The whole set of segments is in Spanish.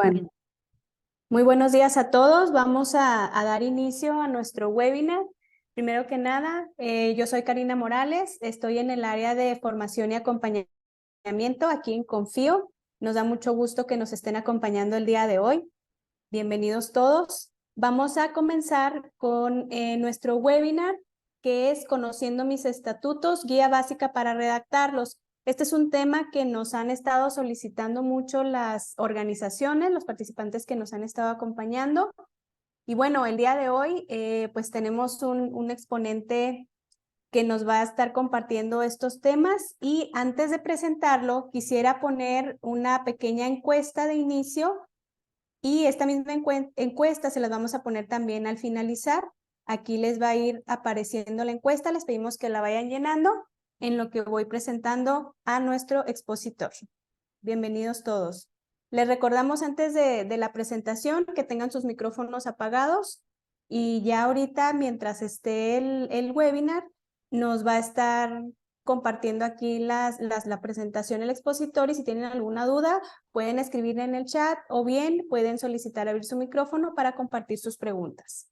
Bueno, muy buenos días a todos. Vamos a dar inicio a nuestro webinar. Primero que nada, yo soy Karina Morales, estoy en el área de formación y acompañamiento aquí en Confío. Nos da mucho gusto que nos estén acompañando el día de hoy. Bienvenidos todos. Vamos a comenzar con nuestro webinar, que es Conociendo mis estatutos, guía básica para redactarlos. Este es un tema que nos han estado solicitando mucho las organizaciones, los participantes que nos han estado acompañando. Y bueno, el día de hoy pues tenemos un exponente que nos va a estar compartiendo estos temas, y antes de presentarlo quisiera poner una pequeña encuesta de inicio, y esta misma encuesta se las vamos a poner también al finalizar. Aquí les va a ir apareciendo la encuesta, les pedimos que la vayan llenando en lo que voy presentando a nuestro expositor. Bienvenidos todos. Les recordamos antes de la presentación que tengan sus micrófonos apagados, y ya ahorita, mientras esté el webinar, nos va a estar compartiendo aquí la presentación el expositor, y si tienen alguna duda pueden escribir en el chat o bien pueden solicitar abrir su micrófono para compartir sus preguntas.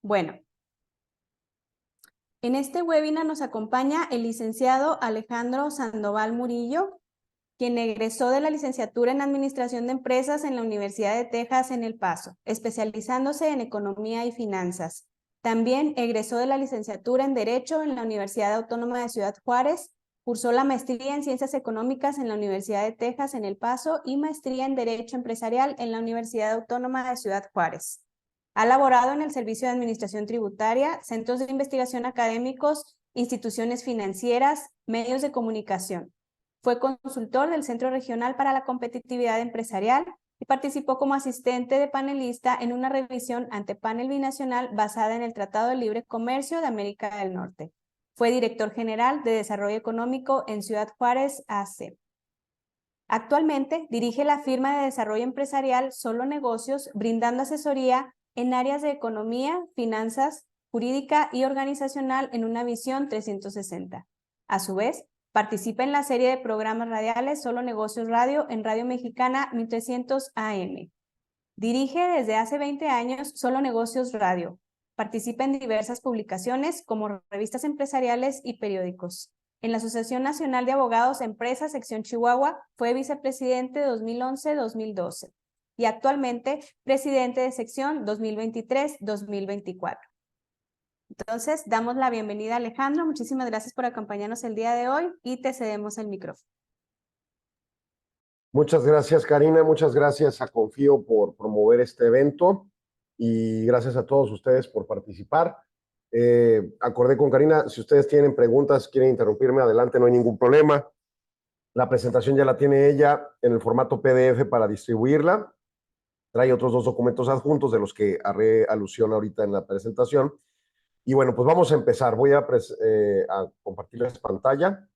Bueno, en este webinar nos acompaña el licenciado Alejandro Sandoval Murillo, quien egresó de la licenciatura en Administración de Empresas en la Universidad de Texas en El Paso, especializándose en Economía y Finanzas. También egresó de la licenciatura en Derecho en la Universidad Autónoma de Ciudad Juárez, cursó la maestría en Ciencias Económicas en la Universidad de Texas en El Paso y maestría en Derecho Empresarial en la Universidad Autónoma de Ciudad Juárez. Ha laborado en el Servicio de Administración Tributaria, centros de investigación académicos, instituciones financieras, medios de comunicación. Fue consultor del Centro Regional para la Competitividad Empresarial y participó como asistente de panelista en una revisión ante panel binacional basada en el Tratado de Libre Comercio de América del Norte. Fue director general de Desarrollo Económico en Ciudad Juárez, AC. Actualmente dirige la firma de desarrollo empresarial Solo Negocios, brindando asesoría en áreas de economía, finanzas, jurídica y organizacional en una visión 360. A su vez, participa en la serie de programas radiales Solo Negocios Radio en Radio Mexicana 1300 AM. Dirige desde hace 20 años Solo Negocios Radio. Participa en diversas publicaciones como revistas empresariales y periódicos. En la Asociación Nacional de Abogados Empresas, sección Chihuahua, fue vicepresidente 2011-2012 y actualmente presidente de sección 2023-2024. Entonces, damos la bienvenida a Alejandro. Muchísimas gracias por acompañarnos el día de hoy y te cedemos el micrófono. Muchas gracias, Karina. Muchas gracias a Confío por promover este evento y gracias a todos ustedes por participar. Acordé con Karina, si ustedes tienen preguntas, quieren interrumpirme, adelante, no hay ningún problema. La presentación ya la tiene ella en el formato PDF para distribuirla. Trae otros 2 documentos adjuntos de los que haré alusión ahorita en la presentación. Y bueno, pues vamos a empezar. Voy a compartirles pantalla.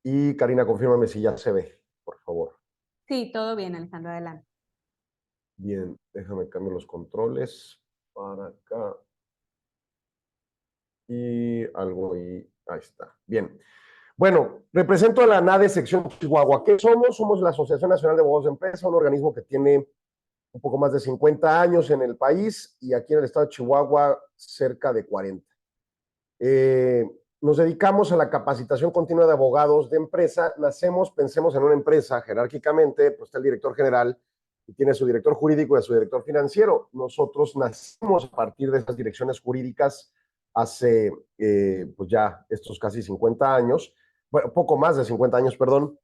Y Karina, confírmame si ya se ve, por favor. Sí, todo bien, Alejandro, adelante. Bien, déjame cambiar los controles para acá. Y algo ahí, ahí está. Bien. Bueno, represento a la NADE sección Chihuahua. ¿Qué somos? Somos la Asociación Nacional de Abogados de Empresa, un organismo que tiene un poco más de 50 años en el país y aquí en el estado de Chihuahua cerca de 40. Nos dedicamos a la capacitación continua de abogados de empresa. Pensemos en una empresa jerárquicamente, pues está el director general y tiene su director jurídico y a su director financiero. Nosotros nacimos a partir de esas direcciones jurídicas hace pues ya estos casi 50 años, bueno, poco más de 50 años, perdón.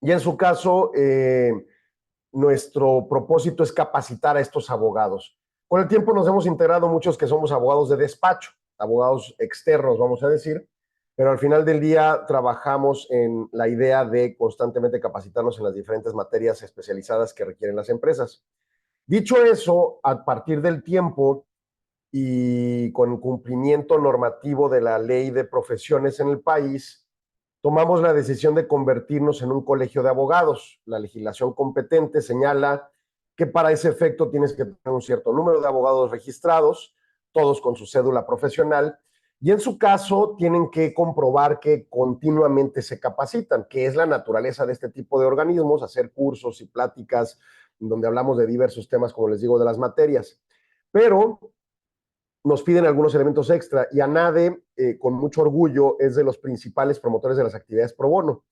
Y en su caso, nuestro propósito es capacitar a estos abogados. Con el tiempo nos hemos integrado muchos que somos abogados de despacho, abogados externos, vamos a decir, pero al final del día trabajamos en la idea de constantemente capacitarnos en las diferentes materias especializadas que requieren las empresas. Dicho eso, a partir del tiempo y con cumplimiento normativo de la ley de profesiones en el país, tomamos la decisión de convertirnos en un colegio de abogados. La legislación competente señala que para ese efecto tienes que tener un cierto número de abogados registrados, todos con su cédula profesional, Y en su caso tienen que comprobar que continuamente se capacitan, que es la naturaleza de este tipo de organismos, hacer cursos y pláticas donde hablamos de diversos temas, como les digo, de las materias. Pero nos piden algunos elementos extra y ANADE, con mucho orgullo, es de los principales promotores de las actividades pro bono.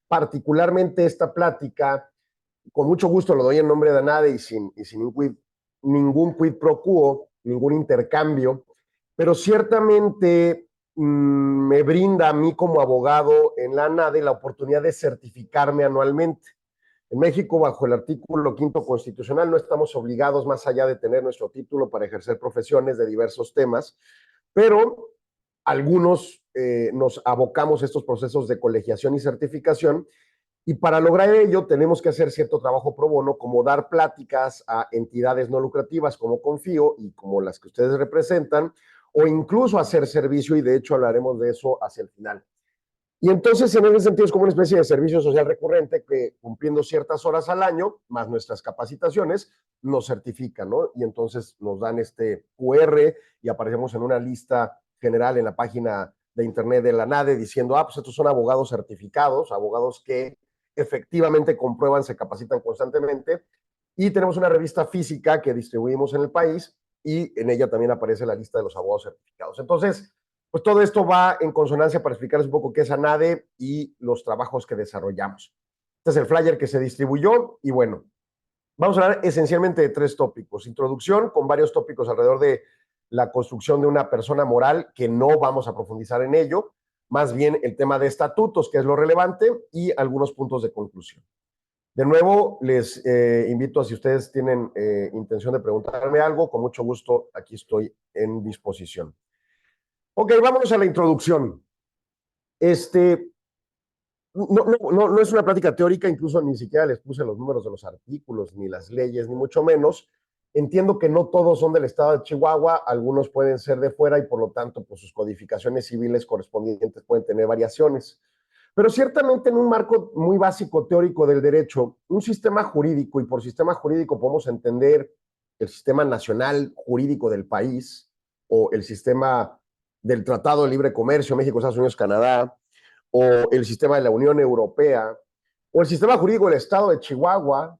Particularmente esta plática, con mucho gusto lo doy en nombre de ANADE y sin ningún quid pro quo, ningún intercambio, pero ciertamente me brinda a mí como abogado en la ANADE la oportunidad de certificarme anualmente. En México, bajo el artículo 5º constitucional, no estamos obligados, más allá de tener nuestro título, para ejercer profesiones de diversos temas, pero algunos nos abocamos a estos procesos de colegiación y certificación, y para lograr ello tenemos que hacer cierto trabajo pro bono, como dar pláticas a entidades no lucrativas como Confío y como las que ustedes representan, o incluso hacer servicio, y de hecho hablaremos de eso hacia el final. Y entonces, en ese sentido, es como una especie de servicio social recurrente que, cumpliendo ciertas horas al año, más nuestras capacitaciones, nos certifican, ¿no? Y entonces nos dan este QR y aparecemos en una lista general en la página de internet de la NADE diciendo, pues estos son abogados certificados, abogados que efectivamente comprueban, se capacitan constantemente. Y tenemos una revista física que distribuimos en el país y en ella también aparece la lista de los abogados certificados. Entonces, pues todo esto va en consonancia para explicarles un poco qué es ANADE y los trabajos que desarrollamos. Este es el flyer que se distribuyó y bueno, vamos a hablar esencialmente de 3 tópicos. Introducción, con varios tópicos alrededor de la construcción de una persona moral, que no vamos a profundizar en ello, más bien el tema de estatutos, que es lo relevante, y algunos puntos de conclusión. De nuevo, les invito a, si ustedes tienen intención de preguntarme algo, con mucho gusto, aquí estoy en disposición. Ok, vámonos a la introducción. No es una plática teórica, incluso ni siquiera les puse los números de los artículos, ni las leyes, ni mucho menos. Entiendo que no todos son del estado de Chihuahua, algunos pueden ser de fuera y por lo tanto, pues sus codificaciones civiles correspondientes pueden tener variaciones. Pero ciertamente en un marco muy básico teórico del derecho, un sistema jurídico, y por sistema jurídico podemos entender el sistema nacional jurídico del país, o el sistema del Tratado de Libre Comercio, México, Estados Unidos, Canadá, o el sistema de la Unión Europea, o el sistema jurídico del estado de Chihuahua,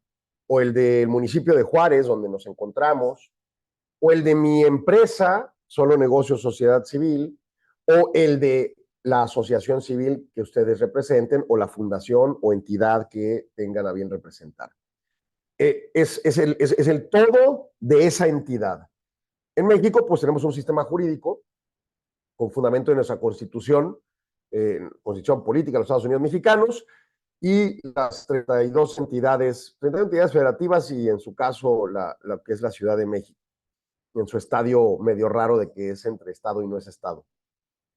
o el del municipio de Juárez, donde nos encontramos, o el de mi empresa, Solo Negocios Sociedad Civil, o el de la asociación civil que ustedes representen, o la fundación o entidad que tengan a bien representar. Es el todo de esa entidad. En México, pues tenemos un sistema jurídico con fundamento en nuestra Constitución, Constitución Política de los Estados Unidos Mexicanos, y las 32 entidades federativas, y en su caso la que es la Ciudad de México, en su estadio medio raro de que es entre estado y no es estado.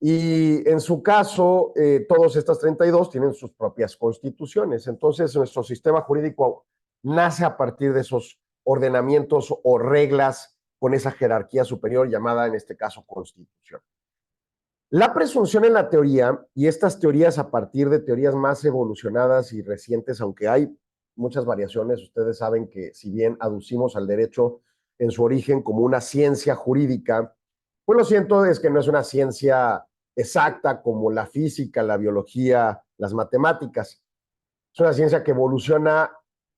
Y en su caso, todas estas 32 tienen sus propias constituciones. Entonces, nuestro sistema jurídico nace a partir de esos ordenamientos o reglas con esa jerarquía superior llamada, en este caso, Constitución. La presunción en la teoría, y estas teorías a partir de teorías más evolucionadas y recientes, aunque hay muchas variaciones, ustedes saben que si bien aducimos al derecho en su origen como una ciencia jurídica, pues lo cierto es que no es una ciencia exacta como la física, la biología, las matemáticas. Es una ciencia que evoluciona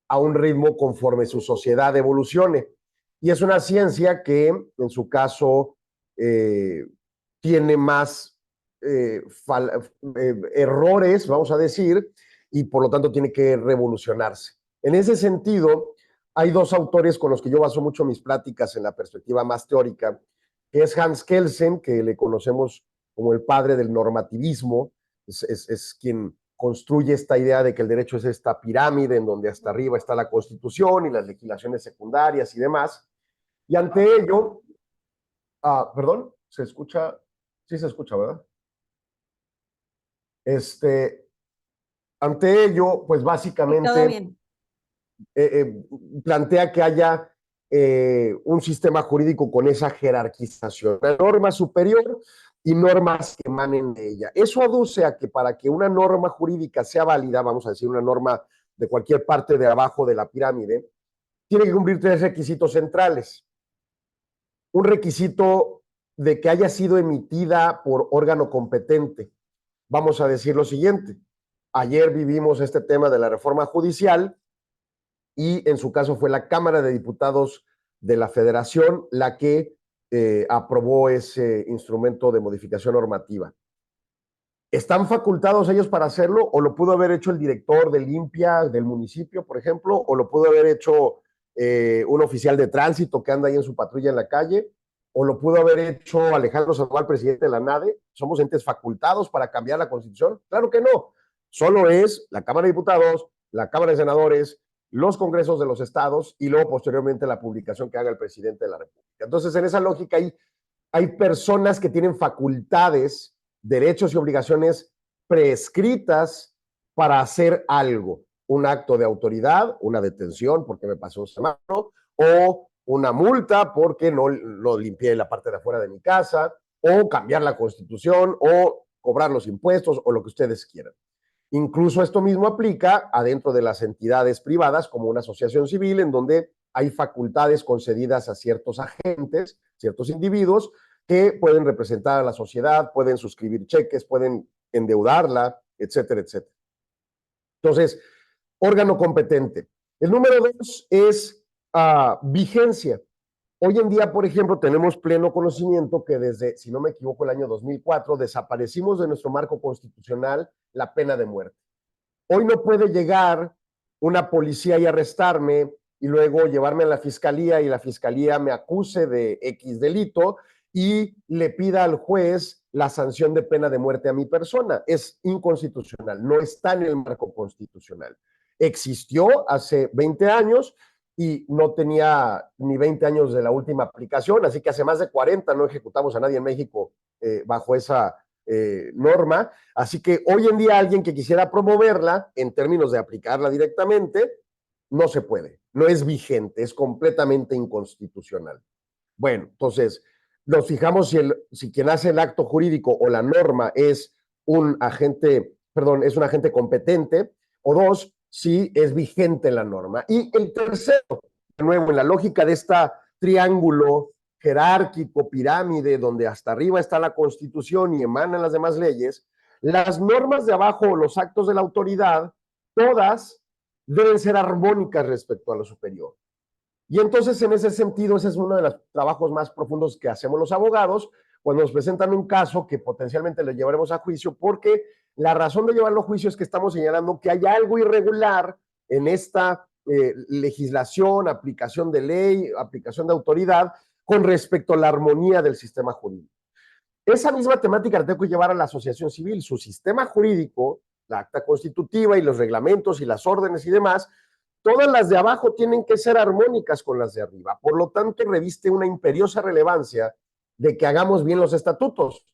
a un ritmo conforme su sociedad evolucione. Y es una ciencia que, en su caso, tiene más errores, vamos a decir, y por lo tanto tiene que revolucionarse. En ese sentido, hay 2 autores con los que yo baso mucho mis pláticas en la perspectiva más teórica, que es Hans Kelsen, que le conocemos como el padre del normativismo, es quien construye esta idea de que el derecho es esta pirámide en donde hasta arriba está la Constitución y las legislaciones secundarias y demás. Y ante ello, perdón, ¿se escucha? Sí se escucha, ¿verdad? Ante ello, pues básicamente todo bien. Plantea que haya un sistema jurídico con esa jerarquización, una norma superior y normas que emanen de ella. Eso aduce a que para que una norma jurídica sea válida, vamos a decir una norma de cualquier parte de abajo de la pirámide, tiene que cumplir 3 requisitos centrales. Un requisito de que haya sido emitida por órgano competente. Vamos a decir lo siguiente. Ayer vivimos este tema de la reforma judicial y en su caso fue la Cámara de Diputados de la Federación la que aprobó ese instrumento de modificación normativa. ¿Están facultados ellos para hacerlo o lo pudo haber hecho el director de limpia del municipio, por ejemplo, o lo pudo haber hecho un oficial de tránsito que anda ahí en su patrulla en la calle, o lo pudo haber hecho Alejandro Sandoval, presidente de la NADE? ¿Somos entes facultados para cambiar la Constitución? Claro que no. Solo es la Cámara de Diputados, la Cámara de Senadores, los congresos de los estados y luego posteriormente la publicación que haga el presidente de la República. Entonces, en esa lógica hay personas que tienen facultades, derechos y obligaciones prescritas para hacer algo, un acto de autoridad, una detención porque me pasó un semáforo, o una multa porque no lo limpié la parte de afuera de mi casa, o cambiar la Constitución, o cobrar los impuestos, o lo que ustedes quieran. Incluso esto mismo aplica adentro de las entidades privadas, como una asociación civil, en donde hay facultades concedidas a ciertos agentes, ciertos individuos, que pueden representar a la sociedad, pueden suscribir cheques, pueden endeudarla, etcétera, etcétera. Entonces, órgano competente. El número 2 es vigencia. Hoy en día, por ejemplo, tenemos pleno conocimiento que desde, si no me equivoco, el año 2004, desaparecimos de nuestro marco constitucional la pena de muerte. Hoy no puede llegar una policía y arrestarme y luego llevarme a la fiscalía y la fiscalía me acuse de X delito y le pida al juez la sanción de pena de muerte a mi persona. Es inconstitucional, no está en el marco constitucional. Existió hace 20 años y no tenía ni 20 años de la última aplicación, así que hace más de 40 no ejecutamos a nadie en México bajo esa norma. Así que hoy en día alguien que quisiera promoverla en términos de aplicarla directamente, no se puede, no es vigente, es completamente inconstitucional. Bueno, entonces nos fijamos si quien hace el acto jurídico o la norma es un agente, perdón, es un agente competente, o dos, si es vigente la norma. Y el tercero, de nuevo, en la lógica de esta triángulo jerárquico, pirámide, donde hasta arriba está la Constitución y emanan las demás leyes, las normas de abajo, los actos de la autoridad, todas deben ser armónicas respecto a lo superior. Y entonces, en ese sentido, ese es uno de los trabajos más profundos que hacemos los abogados cuando nos presentan un caso que potencialmente le llevaremos a juicio, porque la razón de llevarlo a juicio es que estamos señalando que hay algo irregular en esta legislación, aplicación de ley, aplicación de autoridad, con respecto a la armonía del sistema jurídico. Esa misma temática la tengo que llevar a la asociación civil. Su sistema jurídico, la acta constitutiva y los reglamentos y las órdenes y demás, todas las de abajo tienen que ser armónicas con las de arriba. Por lo tanto, reviste una imperiosa relevancia de que hagamos bien los estatutos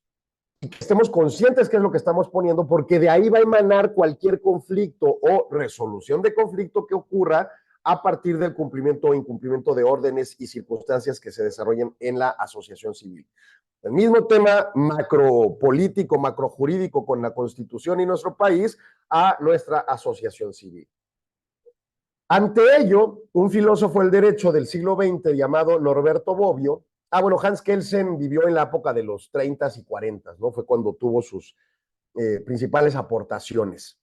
y que estemos conscientes qué es lo que estamos poniendo, porque de ahí va a emanar cualquier conflicto o resolución de conflicto que ocurra a partir del cumplimiento o incumplimiento de órdenes y circunstancias que se desarrollen en la asociación civil. El mismo tema macropolítico, macrojurídico con la Constitución y nuestro país a nuestra asociación civil. Ante ello, un filósofo del derecho del siglo XX llamado Norberto Bobbio, Hans Kelsen vivió en la época de los 30s y 40s, ¿no? Fue cuando tuvo sus principales aportaciones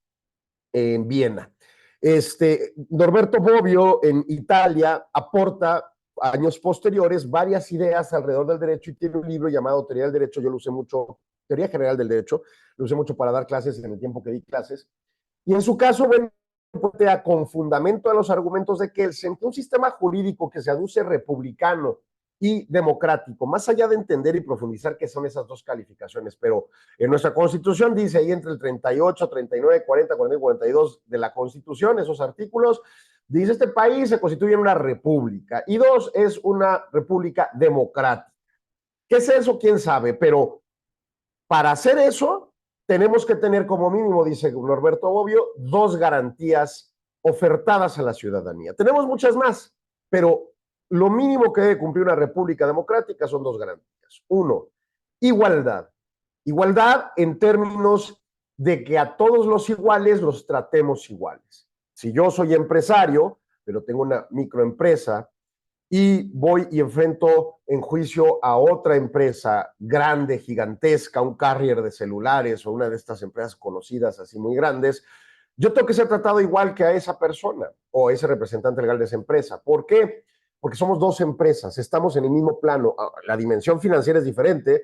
en Viena. Norberto Bobbio en Italia aporta años posteriores varias ideas alrededor del derecho y tiene un libro llamado Teoría del Derecho. Yo lo usé mucho, Teoría General del Derecho, lo usé mucho para dar clases en el tiempo que di clases. Y en su caso, bueno, con fundamento a los argumentos de Kelsen, que un sistema jurídico que se aduce republicano y democrático, más allá de entender y profundizar qué son esas dos calificaciones, pero en nuestra Constitución dice ahí entre el 38, 39, 40, 41 y 42 de la Constitución, esos artículos, dice este país se constituye en una república, y dos, es una república democrática. ¿Qué es eso? ¿Quién sabe? Pero para hacer eso, tenemos que tener como mínimo, dice Norberto Bobbio, dos garantías ofertadas a la ciudadanía. Tenemos muchas más, pero lo mínimo que debe cumplir una república democrática son dos garantías. Uno, igualdad. Igualdad en términos de que a todos los iguales los tratemos iguales. Si yo soy empresario, pero tengo una microempresa y voy y enfrento en juicio a otra empresa grande, gigantesca, un carrier de celulares o una de estas empresas conocidas así muy grandes, yo tengo que ser tratado igual que a esa persona o ese representante legal de esa empresa. ¿Por qué? Porque somos dos empresas, estamos en el mismo plano. La dimensión financiera es diferente,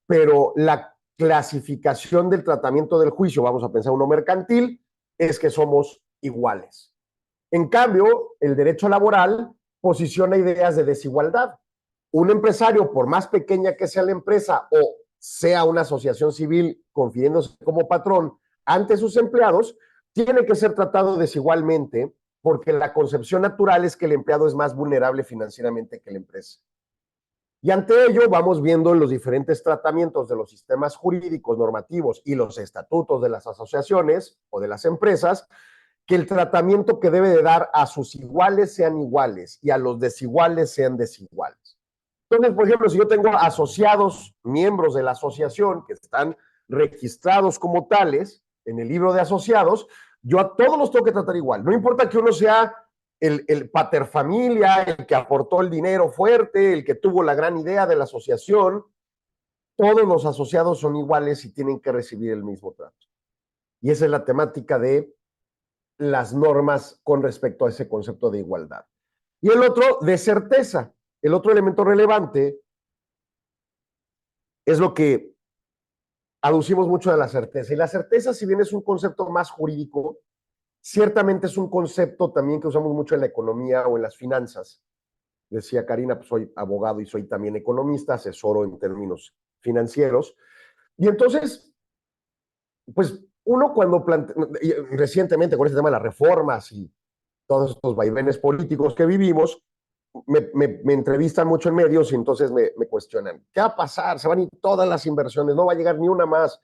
pero la clasificación del tratamiento del juicio, vamos a pensar uno mercantil, es que somos iguales. En cambio, el derecho laboral posiciona ideas de desigualdad. Un empresario, por más pequeña que sea la empresa o sea una asociación civil confiriéndose como patrón ante sus empleados, tiene que ser tratado desigualmente porque la concepción natural es que el empleado es más vulnerable financieramente que la empresa. Y ante ello vamos viendo en los diferentes tratamientos de los sistemas jurídicos, normativos y los estatutos de las asociaciones o de las empresas, que el tratamiento que debe de dar a sus iguales sean iguales y a los desiguales sean desiguales. Entonces, por ejemplo, si yo tengo asociados, miembros de la asociación que están registrados como tales en el libro de asociados, yo a todos los tengo que tratar igual. No importa que uno sea el paterfamilia, el que aportó el dinero fuerte, el que tuvo la gran idea de la asociación, todos los asociados son iguales y tienen que recibir el mismo trato. Y esa es la temática de las normas con respecto a ese concepto de igualdad. Y el otro, de certeza. El otro elemento relevante es lo que aducimos mucho de la certeza. Y la certeza, si bien es un concepto más jurídico, ciertamente es un concepto también que usamos mucho en la economía o en las finanzas. Decía Karina, pues soy abogado y soy también economista, asesoro en términos financieros. Y entonces, pues uno cuando recientemente con este tema de las reformas y todos estos vaivenes políticos que vivimos, me entrevistan mucho en medios y entonces me cuestionan, ¿qué va a pasar? Se van a ir todas las inversiones, no va a llegar ni una más.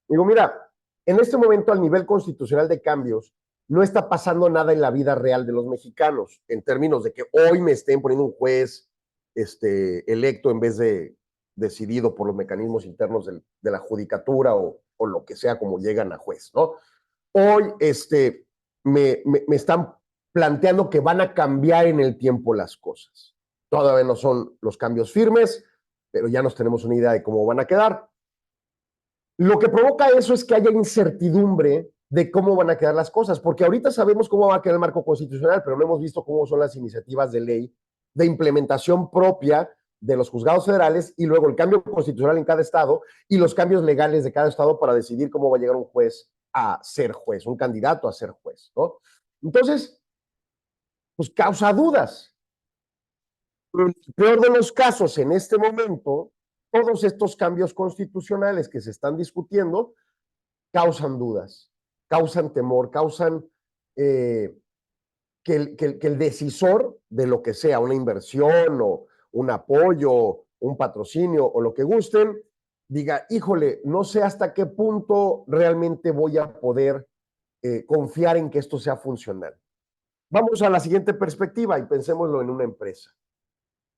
Digo, mira, en este momento al nivel constitucional de cambios, no está pasando nada en la vida real de los mexicanos, en términos de que hoy me estén poniendo un juez electo en vez de decidido por los mecanismos internos de la judicatura o lo que sea como llegan a juez, ¿no? Hoy me están planteando que van a cambiar en el tiempo las cosas. Todavía no son los cambios firmes, pero ya nos tenemos una idea de cómo van a quedar. Lo que provoca eso es que haya incertidumbre de cómo van a quedar las cosas, porque ahorita sabemos cómo va a quedar el marco constitucional, pero no hemos visto cómo son las iniciativas de ley de implementación propia de los juzgados federales y luego el cambio constitucional en cada estado y los cambios legales de cada estado para decidir cómo va a llegar un juez a ser juez, un candidato a ser juez, ¿no? Entonces, pues causa dudas. En el peor de los casos, en este momento, todos estos cambios constitucionales que se están discutiendo causan dudas, causan temor, causan que el decisor de lo que sea, una inversión o un apoyo, un patrocinio o lo que gusten, diga, híjole, no sé hasta qué punto realmente voy a poder confiar en que esto sea funcional. Vamos a la siguiente perspectiva y pensémoslo en una empresa.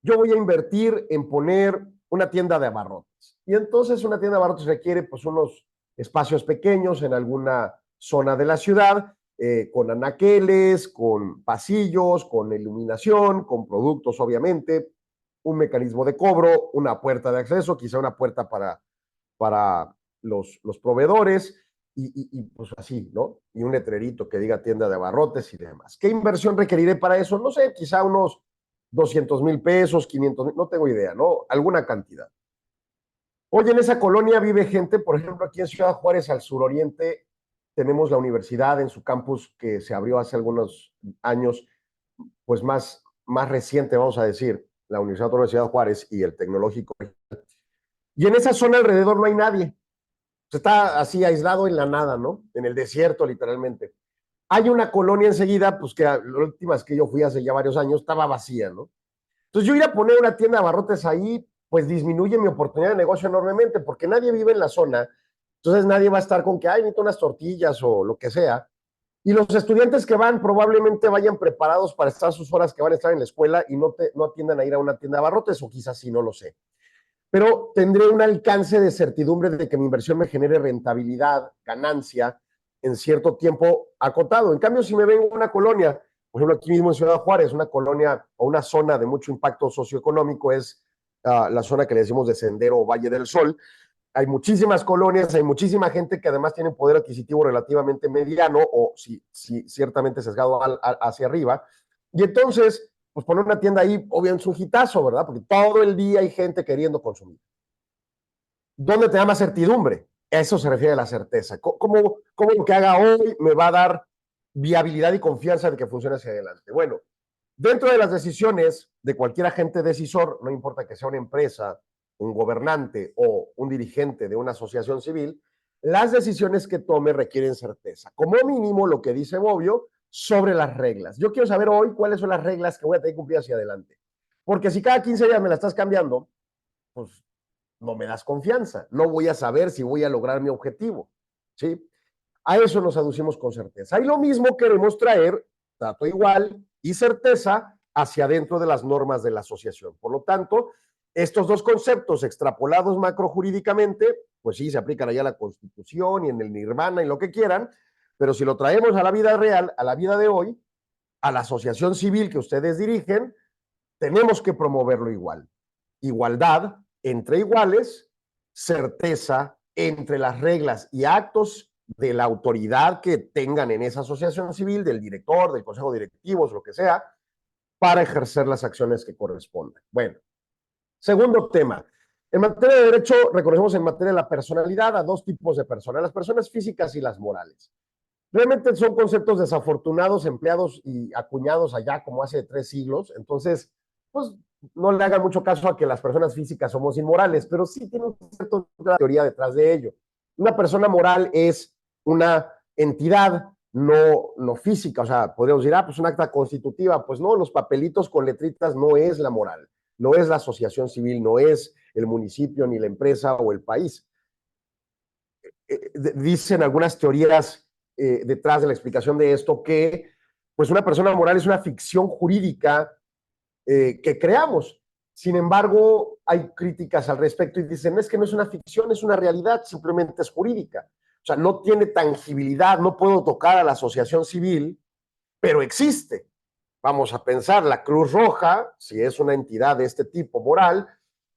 Yo voy a invertir en poner una tienda de abarrotes. Y entonces una tienda de abarrotes requiere pues unos espacios pequeños en alguna zona de la ciudad, con anaqueles, con pasillos, con iluminación, con productos obviamente, un mecanismo de cobro, una puerta de acceso, quizá una puerta para los proveedores y pues así, ¿no? Y un letrerito que diga tienda de abarrotes y demás. ¿Qué inversión requeriré para eso? No sé, quizá unos 200,000 pesos, 500,000, no tengo idea, ¿no? Alguna cantidad. Hoy en esa colonia vive gente, por ejemplo, aquí en Ciudad Juárez, al suroriente, tenemos la universidad en su campus que se abrió hace algunos años, pues más reciente, vamos a decir, la Universidad Autónoma de Ciudad Juárez y el Tecnológico. Y en esa zona alrededor no hay nadie. Se está así aislado en la nada, ¿no? En el desierto, literalmente. Hay una colonia enseguida, pues que la última vez que yo fui hace ya varios años, estaba vacía, ¿no? Entonces yo ir a poner una tienda de abarrotes ahí, pues disminuye mi oportunidad de negocio enormemente, porque nadie vive en la zona, entonces nadie va a estar con que, ay, necesito unas tortillas o lo que sea. Y los estudiantes que van probablemente vayan preparados para estar sus horas que van a estar en la escuela y no atiendan a ir a una tienda de abarrotes, o quizás sí, no lo sé. Pero tendré un alcance de certidumbre de que mi inversión me genere rentabilidad, ganancia, en cierto tiempo acotado. En cambio, si me vengo a una colonia Por ejemplo, aquí mismo en Ciudad Juárez, una colonia o una zona de mucho impacto socioeconómico es la zona que le decimos de Sendero o Valle del Sol. Hay muchísimas colonias, hay muchísima gente que además tiene un poder adquisitivo relativamente mediano o ciertamente sesgado hacia arriba. Y entonces, pues poner una tienda ahí, obviamente es un hitazo, ¿verdad? Porque todo el día hay gente queriendo consumir. ¿Dónde te da más certidumbre? A eso se refiere a la certeza. ¿Cómo lo que haga hoy me va a dar viabilidad y confianza de que funcione hacia adelante? Bueno, dentro de las decisiones de cualquier agente decisor, no importa que sea una empresa, un gobernante o un dirigente de una asociación civil, las decisiones que tome requieren certeza. Como mínimo, lo que dice Bobbio sobre las reglas. Yo quiero saber hoy cuáles son las reglas que voy a tener que cumplir hacia adelante. Porque si cada 15 días me la estás cambiando, pues no me das confianza. No voy a saber si voy a lograr mi objetivo. ¿Sí? A eso nos aducimos con certeza. Y lo mismo queremos traer, trato igual y certeza hacia adentro de las normas de la asociación. Por lo tanto, estos dos conceptos extrapolados macrojurídicamente, pues sí, se aplican allá a la Constitución y en el Nirvana y lo que quieran, pero si lo traemos a la vida real, a la vida de hoy, a la asociación civil que ustedes dirigen, tenemos que promoverlo igual. Igualdad entre iguales, certeza entre las reglas y actos de la autoridad que tengan en esa asociación civil, del director, del consejo de directivos, lo que sea, para ejercer las acciones que correspondan. Bueno, segundo tema. En materia de derecho, reconocemos en materia de la personalidad a dos tipos de personas, las personas físicas y las morales. Realmente son conceptos desafortunados, empleados y acuñados allá como hace 3 siglos. Entonces, pues no le hagan mucho caso a que las personas físicas somos inmorales, pero sí tiene una cierta teoría detrás de ello. Una persona moral es una entidad no física, o sea, podríamos decir, pues una acta constitutiva, pues no, los papelitos con letritas no es la moral, no es la asociación civil, no es el municipio, ni la empresa o el país. Dicen algunas teorías detrás de la explicación de esto que pues una persona moral es una ficción jurídica que creamos. Sin embargo, hay críticas al respecto y dicen, es que no es una ficción, es una realidad, simplemente es jurídica. O sea, no tiene tangibilidad, no puedo tocar a la asociación civil, pero existe. Vamos a pensar, la Cruz Roja, si es una entidad de este tipo moral,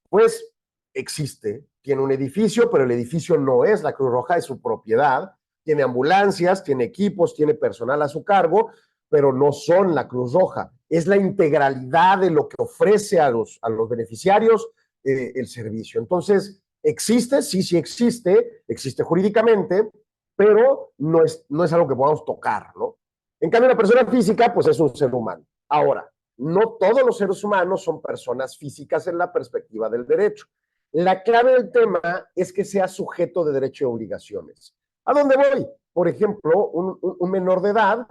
pues existe, tiene un edificio, pero el edificio no es la Cruz Roja, es su propiedad, tiene ambulancias, tiene equipos, tiene personal a su cargo, pero no son la Cruz Roja, es la integralidad de lo que ofrece a los beneficiarios el servicio. Entonces, existe, sí existe jurídicamente, pero no es algo que podamos tocar, ¿no? En cambio, la persona física, pues es un ser humano. Ahora, no todos los seres humanos son personas físicas en la perspectiva del derecho. La clave del tema es que sea sujeto de derecho y obligaciones. ¿A dónde voy? Por ejemplo, un menor de edad,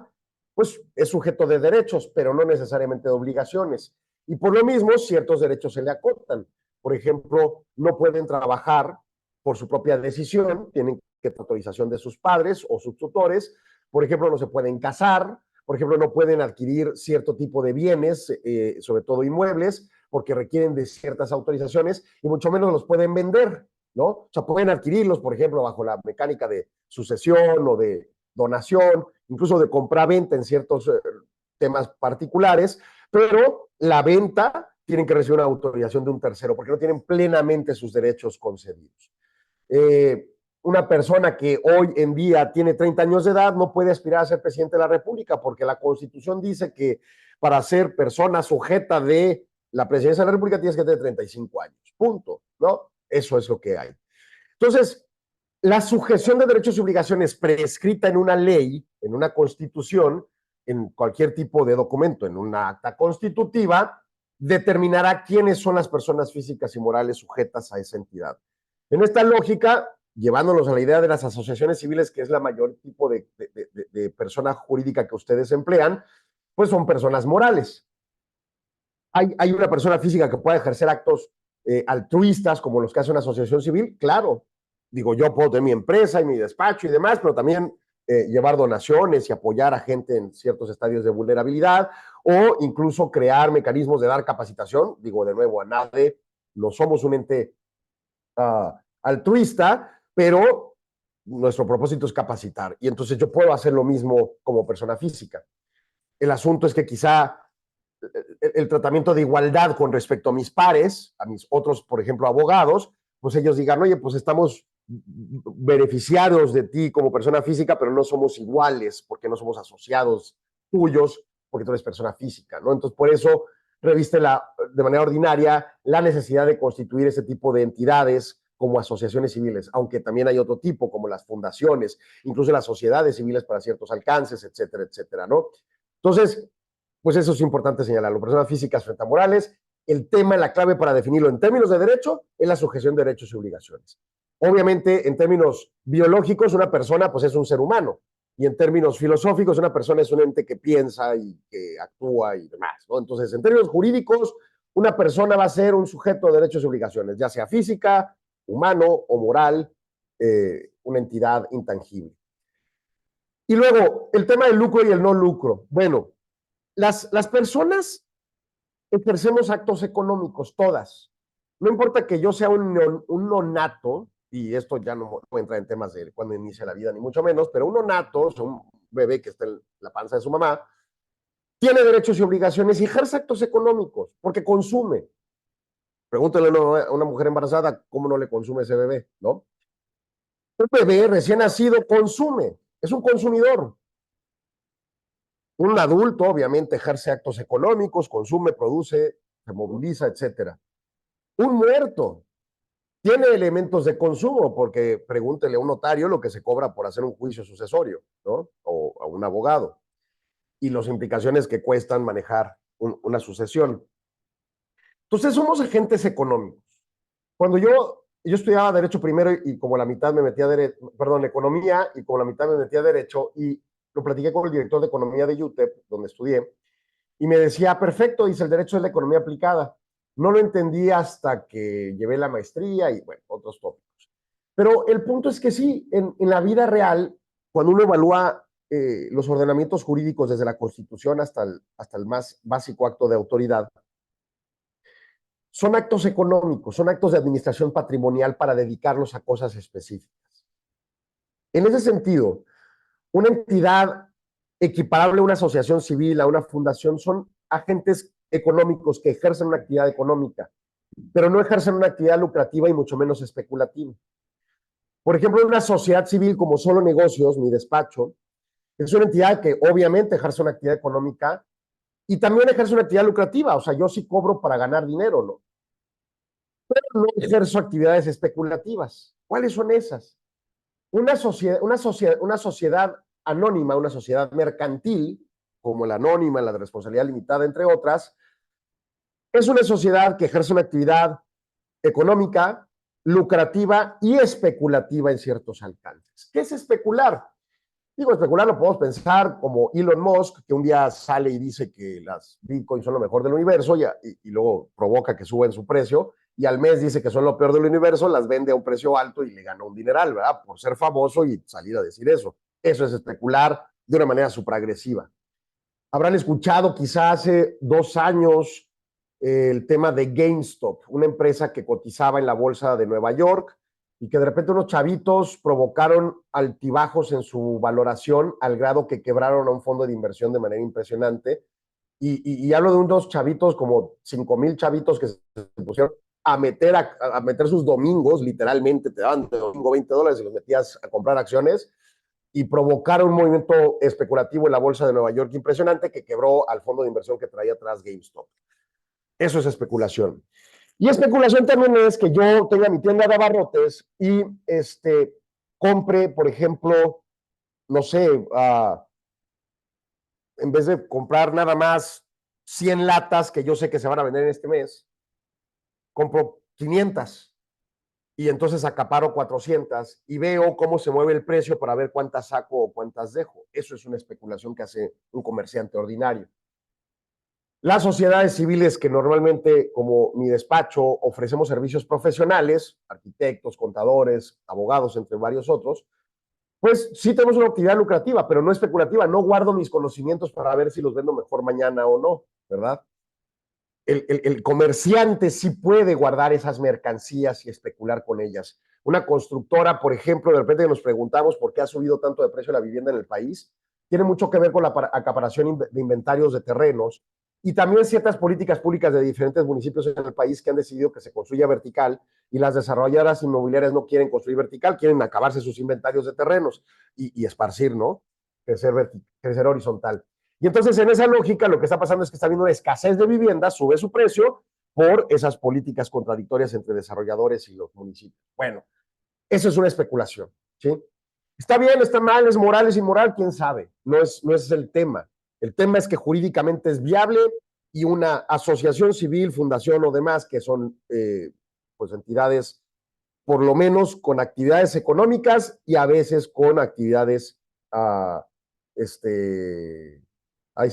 pues es sujeto de derechos, pero no necesariamente de obligaciones. Y por lo mismo, ciertos derechos se le acotan. Por ejemplo, no pueden trabajar por su propia decisión, tienen que tener autorización de sus padres o sus tutores. Por ejemplo, no se pueden casar, por ejemplo, no pueden adquirir cierto tipo de bienes, sobre todo inmuebles, porque requieren de ciertas autorizaciones y mucho menos los pueden vender, ¿no? O sea, pueden adquirirlos, por ejemplo, bajo la mecánica de sucesión o de donación, incluso de compra-venta en ciertos temas particulares, pero la venta tienen que recibir una autorización de un tercero porque no tienen plenamente sus derechos concedidos. Una persona que hoy en día tiene 30 años de edad no puede aspirar a ser presidente de la República porque la Constitución dice que para ser persona sujeta de la presidencia de la República tienes que tener 35 años. Punto, ¿no? Eso es lo que hay. Entonces, la sujeción de derechos y obligaciones prescrita en una ley, en una constitución, en cualquier tipo de documento, en una acta constitutiva, determinará quiénes son las personas físicas y morales sujetas a esa entidad. En esta lógica, llevándonos a la idea de las asociaciones civiles, que es la mayor tipo de persona jurídica que ustedes emplean, pues son personas morales. Hay una persona física que pueda ejercer actos altruistas, como los que hace una asociación civil, claro. Digo, yo puedo tener mi empresa y mi despacho y demás, pero también llevar donaciones y apoyar a gente en ciertos estadios de vulnerabilidad o incluso crear mecanismos de dar capacitación. Digo, de nuevo, a nadie, no somos un ente altruista, pero nuestro propósito es capacitar. Y entonces yo puedo hacer lo mismo como persona física. El asunto es que quizá el tratamiento de igualdad con respecto a mis pares, a mis otros, por ejemplo, abogados, pues ellos digan, oye, pues estamos beneficiados de ti como persona física, pero no somos iguales porque no somos asociados tuyos, porque tú eres persona física, ¿no? Entonces, por eso reviste de manera ordinaria la necesidad de constituir ese tipo de entidades como asociaciones civiles, aunque también hay otro tipo, como las fundaciones, incluso las sociedades civiles para ciertos alcances, etcétera, etcétera, ¿no? Entonces, pues eso es importante señalarlo. Personas físicas frente a morales, el tema, la clave para definirlo en términos de derecho es la sujeción de derechos y obligaciones. Obviamente, en términos biológicos, una persona pues es un ser humano, y en términos filosóficos, una persona es un ente que piensa y que actúa y demás, ¿no? Entonces, en términos jurídicos, una persona va a ser un sujeto de derechos y obligaciones, ya sea física, humano o moral, una entidad intangible. Y luego, el tema del lucro y el no lucro. Bueno, las personas ejercemos actos económicos, todas. No importa que yo sea un nonato, y esto ya no voy a entrar en temas de cuándo inicia la vida, ni mucho menos, pero un nonato, o sea, un bebé que está en la panza de su mamá, tiene derechos y obligaciones y ejerce actos económicos, porque consume. Pregúntale a una mujer embarazada cómo no le consume ese bebé, ¿no? Un bebé recién nacido consume, es un consumidor. Un adulto, obviamente, ejerce actos económicos, consume, produce, se moviliza, etcétera. Un muerto tiene elementos de consumo, porque pregúntele a un notario lo que se cobra por hacer un juicio sucesorio, ¿no? O a un abogado, y las implicaciones que cuestan manejar una sucesión. Entonces, somos agentes económicos. Cuando yo estudiaba Derecho primero y como la mitad me metía a Derecho, perdón, Economía, y como la mitad me metía a Derecho, y lo platiqué con el director de Economía de UTEP, donde estudié, y me decía, perfecto, dice, el derecho es la economía aplicada. No lo entendí hasta que llevé la maestría y, bueno, otros tópicos. Pero el punto es que sí, en la vida real, cuando uno evalúa los ordenamientos jurídicos desde la Constitución hasta el más básico acto de autoridad, son actos económicos, son actos de administración patrimonial para dedicarlos a cosas específicas. En ese sentido, una entidad equiparable a una asociación civil, a una fundación, son agentes económicos que ejercen una actividad económica, pero no ejercen una actividad lucrativa y mucho menos especulativa. Por ejemplo, una sociedad civil como Solo Negocios, mi despacho, es una entidad que obviamente ejerce una actividad económica y también ejerce una actividad lucrativa. O sea, yo sí cobro para ganar dinero, ¿no? Pero no ejerzo actividades especulativas. ¿Cuáles son esas? Una sociedad anónima, una sociedad mercantil, como la anónima, la de responsabilidad limitada, entre otras, es una sociedad que ejerce una actividad económica, lucrativa y especulativa en ciertos alcances. ¿Qué es especular? Digo, especular lo podemos pensar como Elon Musk, que un día sale y dice que las bitcoins son lo mejor del universo y luego provoca que suban su precio, y al mes dice que son lo peor del universo, las vende a un precio alto y le gana un dineral, ¿verdad? Por ser famoso y salir a decir eso. Eso es especular de una manera supragresiva. Habrán escuchado quizá hace 2 años el tema de GameStop, una empresa que cotizaba en la bolsa de Nueva York y que de repente unos chavitos provocaron altibajos en su valoración al grado que quebraron a un fondo de inversión de manera impresionante. Y hablo de unos chavitos, como 5,000 chavitos que se pusieron a meter sus domingos, literalmente te daban de domingo $20 y los metías a comprar acciones, y provocaron un movimiento especulativo en la bolsa de Nueva York impresionante que quebró al fondo de inversión que traía atrás GameStop. Eso es especulación. Y especulación también es que yo tenga mi tienda de abarrotes y compre, por ejemplo, no sé, en vez de comprar nada más 100 latas que yo sé que se van a vender en este mes, compro 500 y entonces acaparo 400 y veo cómo se mueve el precio para ver cuántas saco o cuántas dejo. Eso es una especulación que hace un comerciante ordinario. Las sociedades civiles que normalmente, como mi despacho, ofrecemos servicios profesionales, arquitectos, contadores, abogados, entre varios otros, pues sí tenemos una actividad lucrativa, pero no especulativa. No guardo mis conocimientos para ver si los vendo mejor mañana o no, ¿verdad? El comerciante sí puede guardar esas mercancías y especular con ellas. Una constructora, por ejemplo, de repente nos preguntamos por qué ha subido tanto de precio la vivienda en el país. tiene mucho que ver con la acaparación de inventarios de terrenos y también ciertas políticas públicas de diferentes municipios en el país que han decidido que se construya vertical y las desarrolladoras inmobiliarias no quieren construir vertical, quieren acabarse sus inventarios de terrenos y esparcir, ¿no? Crecer horizontal. Y entonces en esa lógica lo que está pasando es que está habiendo una escasez de viviendas, sube su precio por esas políticas contradictorias entre desarrolladores y los municipios. Bueno, eso es una especulación, ¿sí? Está bien, está mal, es moral, es inmoral, quién sabe. No es el tema. El tema es que jurídicamente es viable y una asociación civil, fundación o demás, que son pues entidades por lo menos con actividades económicas y a veces con actividades, ahí se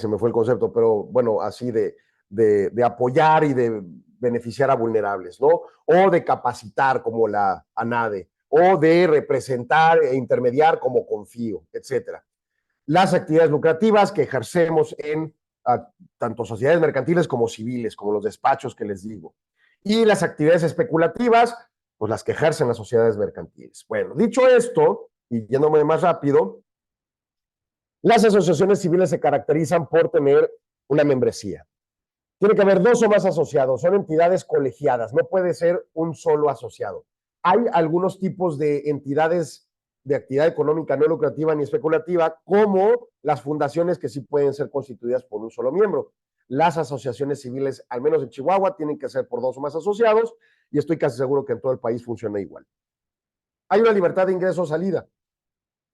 me fue el concepto, pero bueno, así de apoyar y de beneficiar a vulnerables, ¿no? O de capacitar como la ANADE, o de representar e intermediar como Confío, etcétera. Las actividades lucrativas que ejercemos en tanto sociedades mercantiles como civiles, como los despachos que les digo. Y las actividades especulativas, pues las que ejercen las sociedades mercantiles. Bueno, dicho esto, y yéndome más rápido, las asociaciones civiles se caracterizan por tener una membresía. Tiene que haber 2 o más asociados, son entidades colegiadas, no puede ser un solo asociado. Hay algunos tipos de entidades de actividad económica no lucrativa ni especulativa, como las fundaciones que sí pueden ser constituidas por un solo miembro. Las asociaciones civiles, al menos en Chihuahua, tienen que ser por 2 o más asociados, y estoy casi seguro que en todo el país funciona igual. Hay una libertad de ingreso o salida,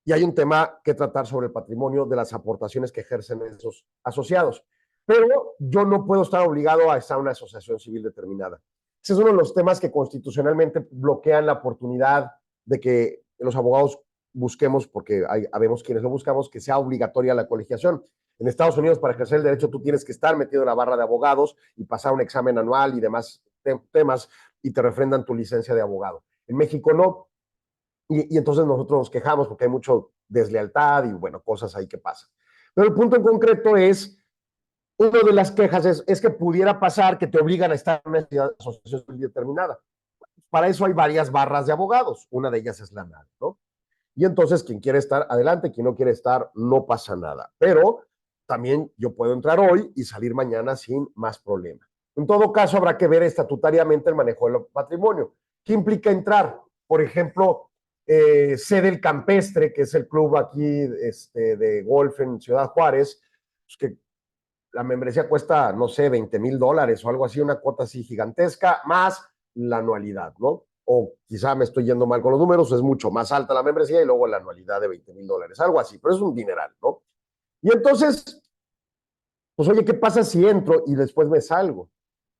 y hay un tema que tratar sobre el patrimonio de las aportaciones que ejercen esos asociados. Pero yo no puedo estar obligado a estar en una asociación civil determinada. Ese es uno de los temas que constitucionalmente bloquean la oportunidad de que los abogados busquemos, porque habemos quienes lo buscamos, que sea obligatoria la colegiación. En Estados Unidos, para ejercer el derecho, tú tienes que estar metido en la barra de abogados y pasar un examen anual y demás temas, y te refrendan tu licencia de abogado. En México no. Y entonces nosotros nos quejamos porque hay mucha deslealtad y, bueno, cosas ahí que pasan. Pero el punto en concreto es, una de las quejas es que pudiera pasar que te obligan a estar en una asociación determinada. Para eso hay varias barras de abogados. Una de ellas es la NAD, ¿no? Y entonces quien quiere estar, adelante, quien no quiere estar, no pasa nada. Pero también yo puedo entrar hoy y salir mañana sin más problema. En todo caso, habrá que ver estatutariamente el manejo del patrimonio. ¿Qué implica entrar? Por ejemplo, Sede el Campestre, que es el club aquí de golf en Ciudad Juárez, pues que la membresía cuesta, no sé, $20,000 o algo así, una cuota así gigantesca, más la anualidad, ¿no? O quizá me estoy yendo mal con los números, es mucho más alta la membresía y luego la anualidad de $20,000, algo así, pero es un dineral, ¿no? Y entonces, pues oye, ¿qué pasa si entro y después me salgo?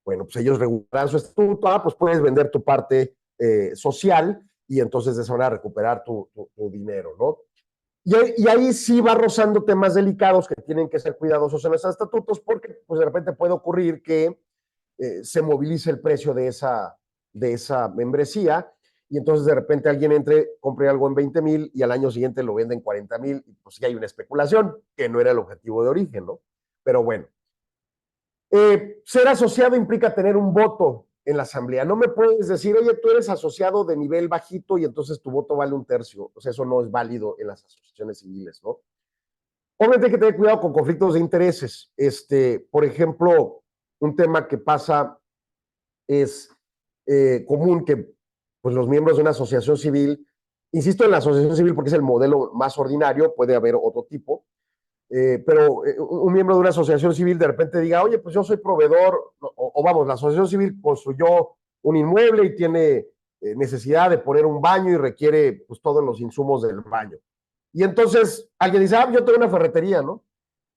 Bueno, pues ellos regularán su estatuto, pues puedes vender tu parte social y entonces de esa manera recuperar tu dinero, ¿no? Y ahí sí va rozando temas delicados que tienen que ser cuidadosos en los estatutos, porque pues de repente puede ocurrir que se movilice el precio de esa membresía y entonces de repente alguien entre, compre algo en 20,000 y al año siguiente lo vende en 40,000, y pues sí hay una especulación que no era el objetivo de origen, ¿no? Pero bueno, ser asociado implica tener un voto en la asamblea. No me puedes decir, oye, tú eres asociado de nivel bajito y entonces tu voto vale 1/3. O sea, eso no es válido en las asociaciones civiles, ¿no? Obviamente hay que tener cuidado con conflictos de intereses. Por ejemplo, un tema que pasa es común que pues, los miembros de una asociación civil, insisto en la asociación civil porque es el modelo más ordinario, puede haber otro tipo, pero un miembro de una asociación civil de repente diga, oye, pues yo soy proveedor, o vamos, la asociación civil construyó un inmueble y tiene necesidad de poner un baño y requiere pues todos los insumos del baño. Y entonces alguien dice, yo tengo una ferretería, ¿no?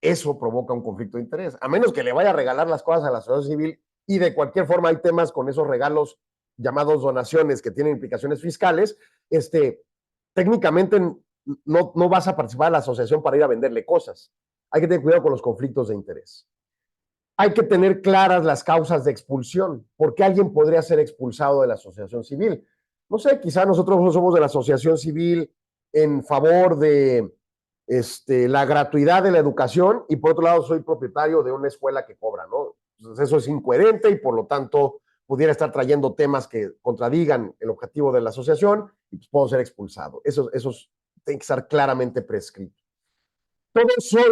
Eso provoca un conflicto de interés, a menos que le vaya a regalar las cosas a la asociación civil, y de cualquier forma hay temas con esos regalos llamados donaciones que tienen implicaciones fiscales, técnicamente no vas a participar en la asociación para ir a venderle cosas. Hay que tener cuidado con los conflictos de interés. Hay que tener claras las causas de expulsión. ¿Por qué alguien podría ser expulsado de la asociación civil? No sé, quizá nosotros no somos de la asociación civil en favor de la gratuidad de la educación y por otro lado soy propietario de una escuela que cobra, ¿no? Entonces eso es incoherente y por lo tanto pudiera estar trayendo temas que contradigan el objetivo de la asociación y pues puedo ser expulsado. Eso tiene que estar claramente prescrito.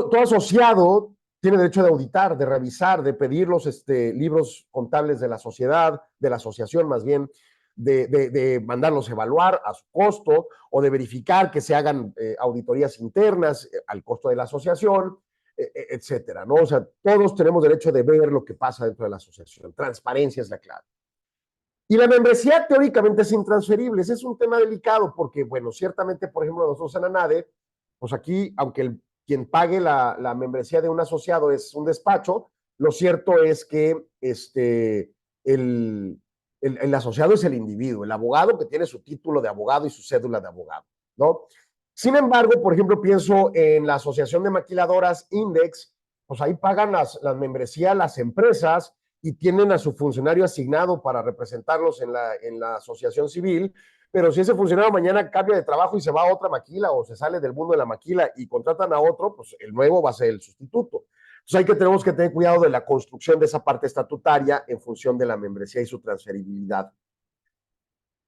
todo asociado tiene derecho de auditar, de revisar, de pedir los libros contables de la sociedad, de la asociación más bien, de mandarlos a evaluar a su costo o de verificar que se hagan auditorías internas al costo de la asociación, etcétera, ¿no? O sea, todos tenemos derecho de ver lo que pasa dentro de la asociación. Transparencia es la clave. Y la membresía teóricamente es intransferible. Ese es un tema delicado porque, bueno, ciertamente, por ejemplo, nosotros en ANADE, pues aquí, aunque quien pague la membresía de un asociado es un despacho, lo cierto es que el asociado es el individuo, el abogado que tiene su título de abogado y su cédula de abogado, ¿no? Sin embargo, por ejemplo, pienso en la Asociación de Maquiladoras Index, pues ahí pagan la membresía las empresas y tienen a su funcionario asignado para representarlos en la asociación civil, pero si ese funcionario mañana cambia de trabajo y se va a otra maquila o se sale del mundo de la maquila y contratan a otro, pues el nuevo va a ser el sustituto. Entonces tenemos que tener cuidado de la construcción de esa parte estatutaria en función de la membresía y su transferibilidad.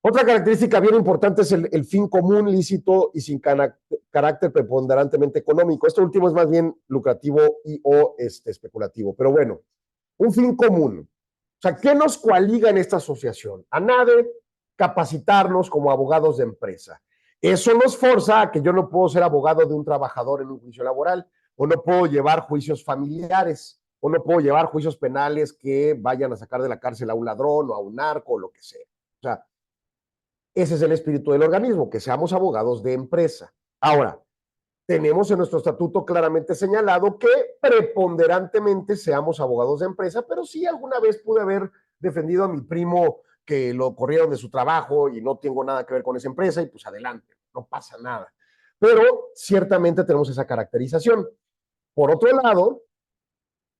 Otra característica bien importante es el fin común, lícito y sin carácter preponderantemente económico. Esto último es más bien lucrativo y o especulativo. Pero bueno, un fin común. O sea, ¿qué nos coaliga en esta asociación? ANADE, capacitarnos como abogados de empresa. Eso nos forza a que yo no puedo ser abogado de un trabajador en un juicio laboral, o no puedo llevar juicios familiares, o no puedo llevar juicios penales que vayan a sacar de la cárcel a un ladrón o a un narco o lo que sea. O sea, ese es el espíritu del organismo, que seamos abogados de empresa. Ahora, tenemos en nuestro estatuto claramente señalado que preponderantemente seamos abogados de empresa, pero sí alguna vez pude haber defendido a mi primo que lo corrieron de su trabajo y no tengo nada que ver con esa empresa y pues adelante, no pasa nada. Pero ciertamente tenemos esa caracterización. Por otro lado,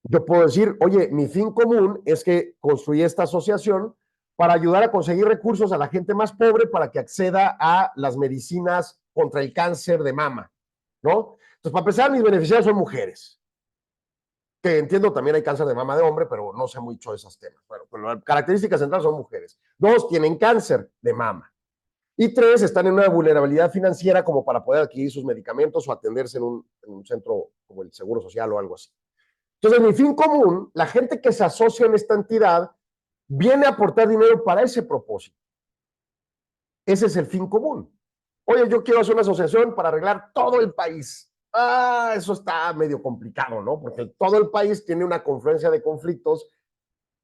yo puedo decir, oye, mi fin común es que construí esta asociación para ayudar a conseguir recursos a la gente más pobre para que acceda a las medicinas contra el cáncer de mama, ¿no? Entonces, para empezar, mis beneficiarios son mujeres, que entiendo también hay cáncer de mama de hombre, pero no sé mucho de esos temas. Bueno, pero las características centrales son mujeres. 2, tienen cáncer de mama. Y 3, están en una vulnerabilidad financiera como para poder adquirir sus medicamentos o atenderse en un centro como el Seguro Social o algo así. Entonces, mi fin común, la gente que se asocia en esta entidad, viene a aportar dinero para ese propósito. Ese es el fin común. Oye, yo quiero hacer una asociación para arreglar todo el país. Eso está medio complicado, ¿no? Porque todo el país tiene una confluencia de conflictos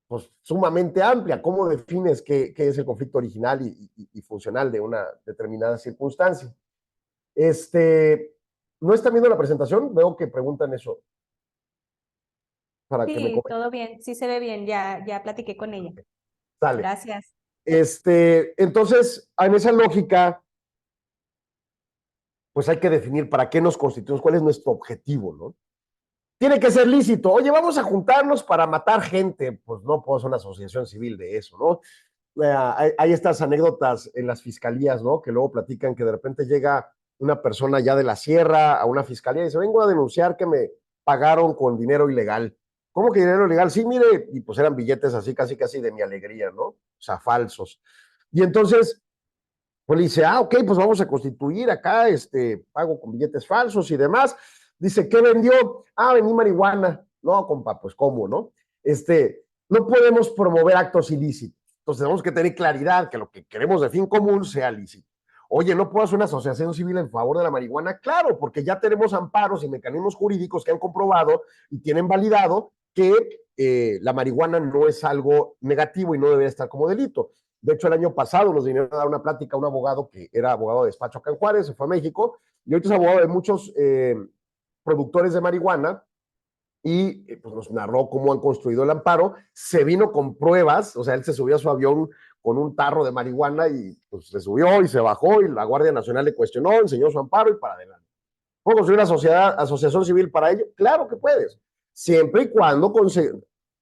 pues, sumamente amplia. ¿Cómo defines qué es el conflicto original y funcional de una determinada circunstancia? ¿No están viendo la presentación? Veo que preguntan eso. Para que me Sí, comenten. todo bien, sí se ve bien, ya platiqué con ella. Sale. Gracias. Entonces, en esa lógica, pues hay que definir para qué nos constituimos, cuál es nuestro objetivo, ¿no? Tiene que ser lícito. Oye, vamos a juntarnos para matar gente. Pues no puedo ser una asociación civil de eso, ¿no? Hay estas anécdotas en las fiscalías, ¿no? Que luego platican que de repente llega una persona ya de la sierra a una fiscalía y dice, vengo a denunciar que me pagaron con dinero ilegal. ¿Cómo que dinero ilegal? Sí, mire, y pues eran billetes así, casi, casi de mi alegría, ¿no? O sea, falsos. Y entonces, pues le dice, ok, pues vamos a constituir acá, pago con billetes falsos y demás. Dice, ¿qué vendió? Vendí marihuana. No, compa, pues cómo, ¿no? No podemos promover actos ilícitos. Entonces tenemos que tener claridad que lo que queremos de fin común sea lícito. Oye, ¿no puedo hacer una asociación civil en favor de la marihuana? Claro, porque ya tenemos amparos y mecanismos jurídicos que han comprobado y tienen validado que la marihuana no es algo negativo y no debe estar como delito. De hecho, el año pasado nos vinieron a dar una plática a un abogado que era abogado de despacho acá en Juárez, se fue a México, y ahorita es abogado de muchos productores de marihuana, y pues nos narró cómo han construido el amparo. Se vino con pruebas, o sea, él se subió a su avión con un tarro de marihuana y pues se subió y se bajó y la Guardia Nacional le cuestionó, enseñó su amparo y para adelante. ¿Puedo construir una asociación civil para ello? Claro que puedes, siempre y cuando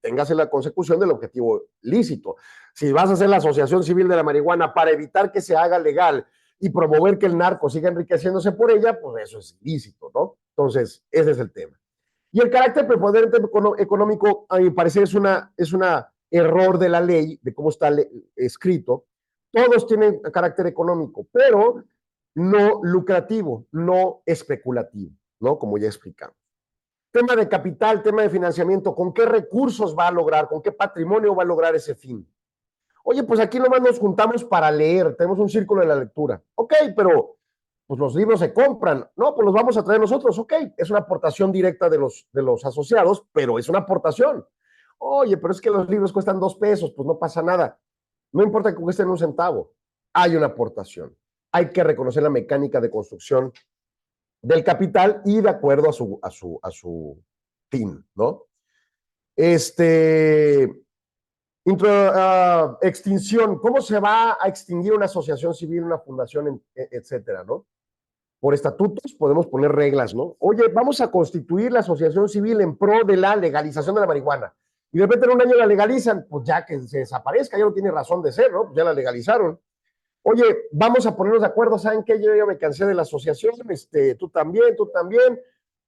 tengas la consecución del objetivo lícito. Si vas a hacer la asociación civil de la marihuana para evitar que se haga legal y promover que el narco siga enriqueciéndose por ella, pues eso es ilícito, ¿no? Entonces, ese es el tema. Y el carácter preponderante económico, a mi parecer, es una error de la ley, de cómo está escrito. Todos tienen carácter económico, pero no lucrativo, no especulativo. ¿no? Como ya explicamos. Tema de capital, tema de financiamiento, ¿con qué recursos va a lograr, con qué patrimonio va a lograr ese fin? Oye, pues aquí nomás nos juntamos para leer, tenemos un círculo de la lectura. Ok, pero pues los libros se compran. No, pues los vamos a traer nosotros. Ok, es una aportación directa de los asociados, pero es una aportación. Oye, pero es que los libros cuestan 2 pesos, pues no pasa nada. No importa que cuesten 1 centavo. Hay una aportación. Hay que reconocer la mecánica de construcción del capital y de acuerdo a su fin, ¿no? Extinción, ¿cómo se va a extinguir una asociación civil, una fundación, etcétera, ¿no? Por estatutos podemos poner reglas, ¿no? Oye, vamos a constituir la asociación civil en pro de la legalización de la marihuana. Y de repente en un año la legalizan, pues ya que se desaparezca, ya no tiene razón de ser, ¿no? Pues ya la legalizaron. Oye, vamos a ponernos de acuerdo, ¿saben qué? Yo ya me cansé de la asociación, tú también,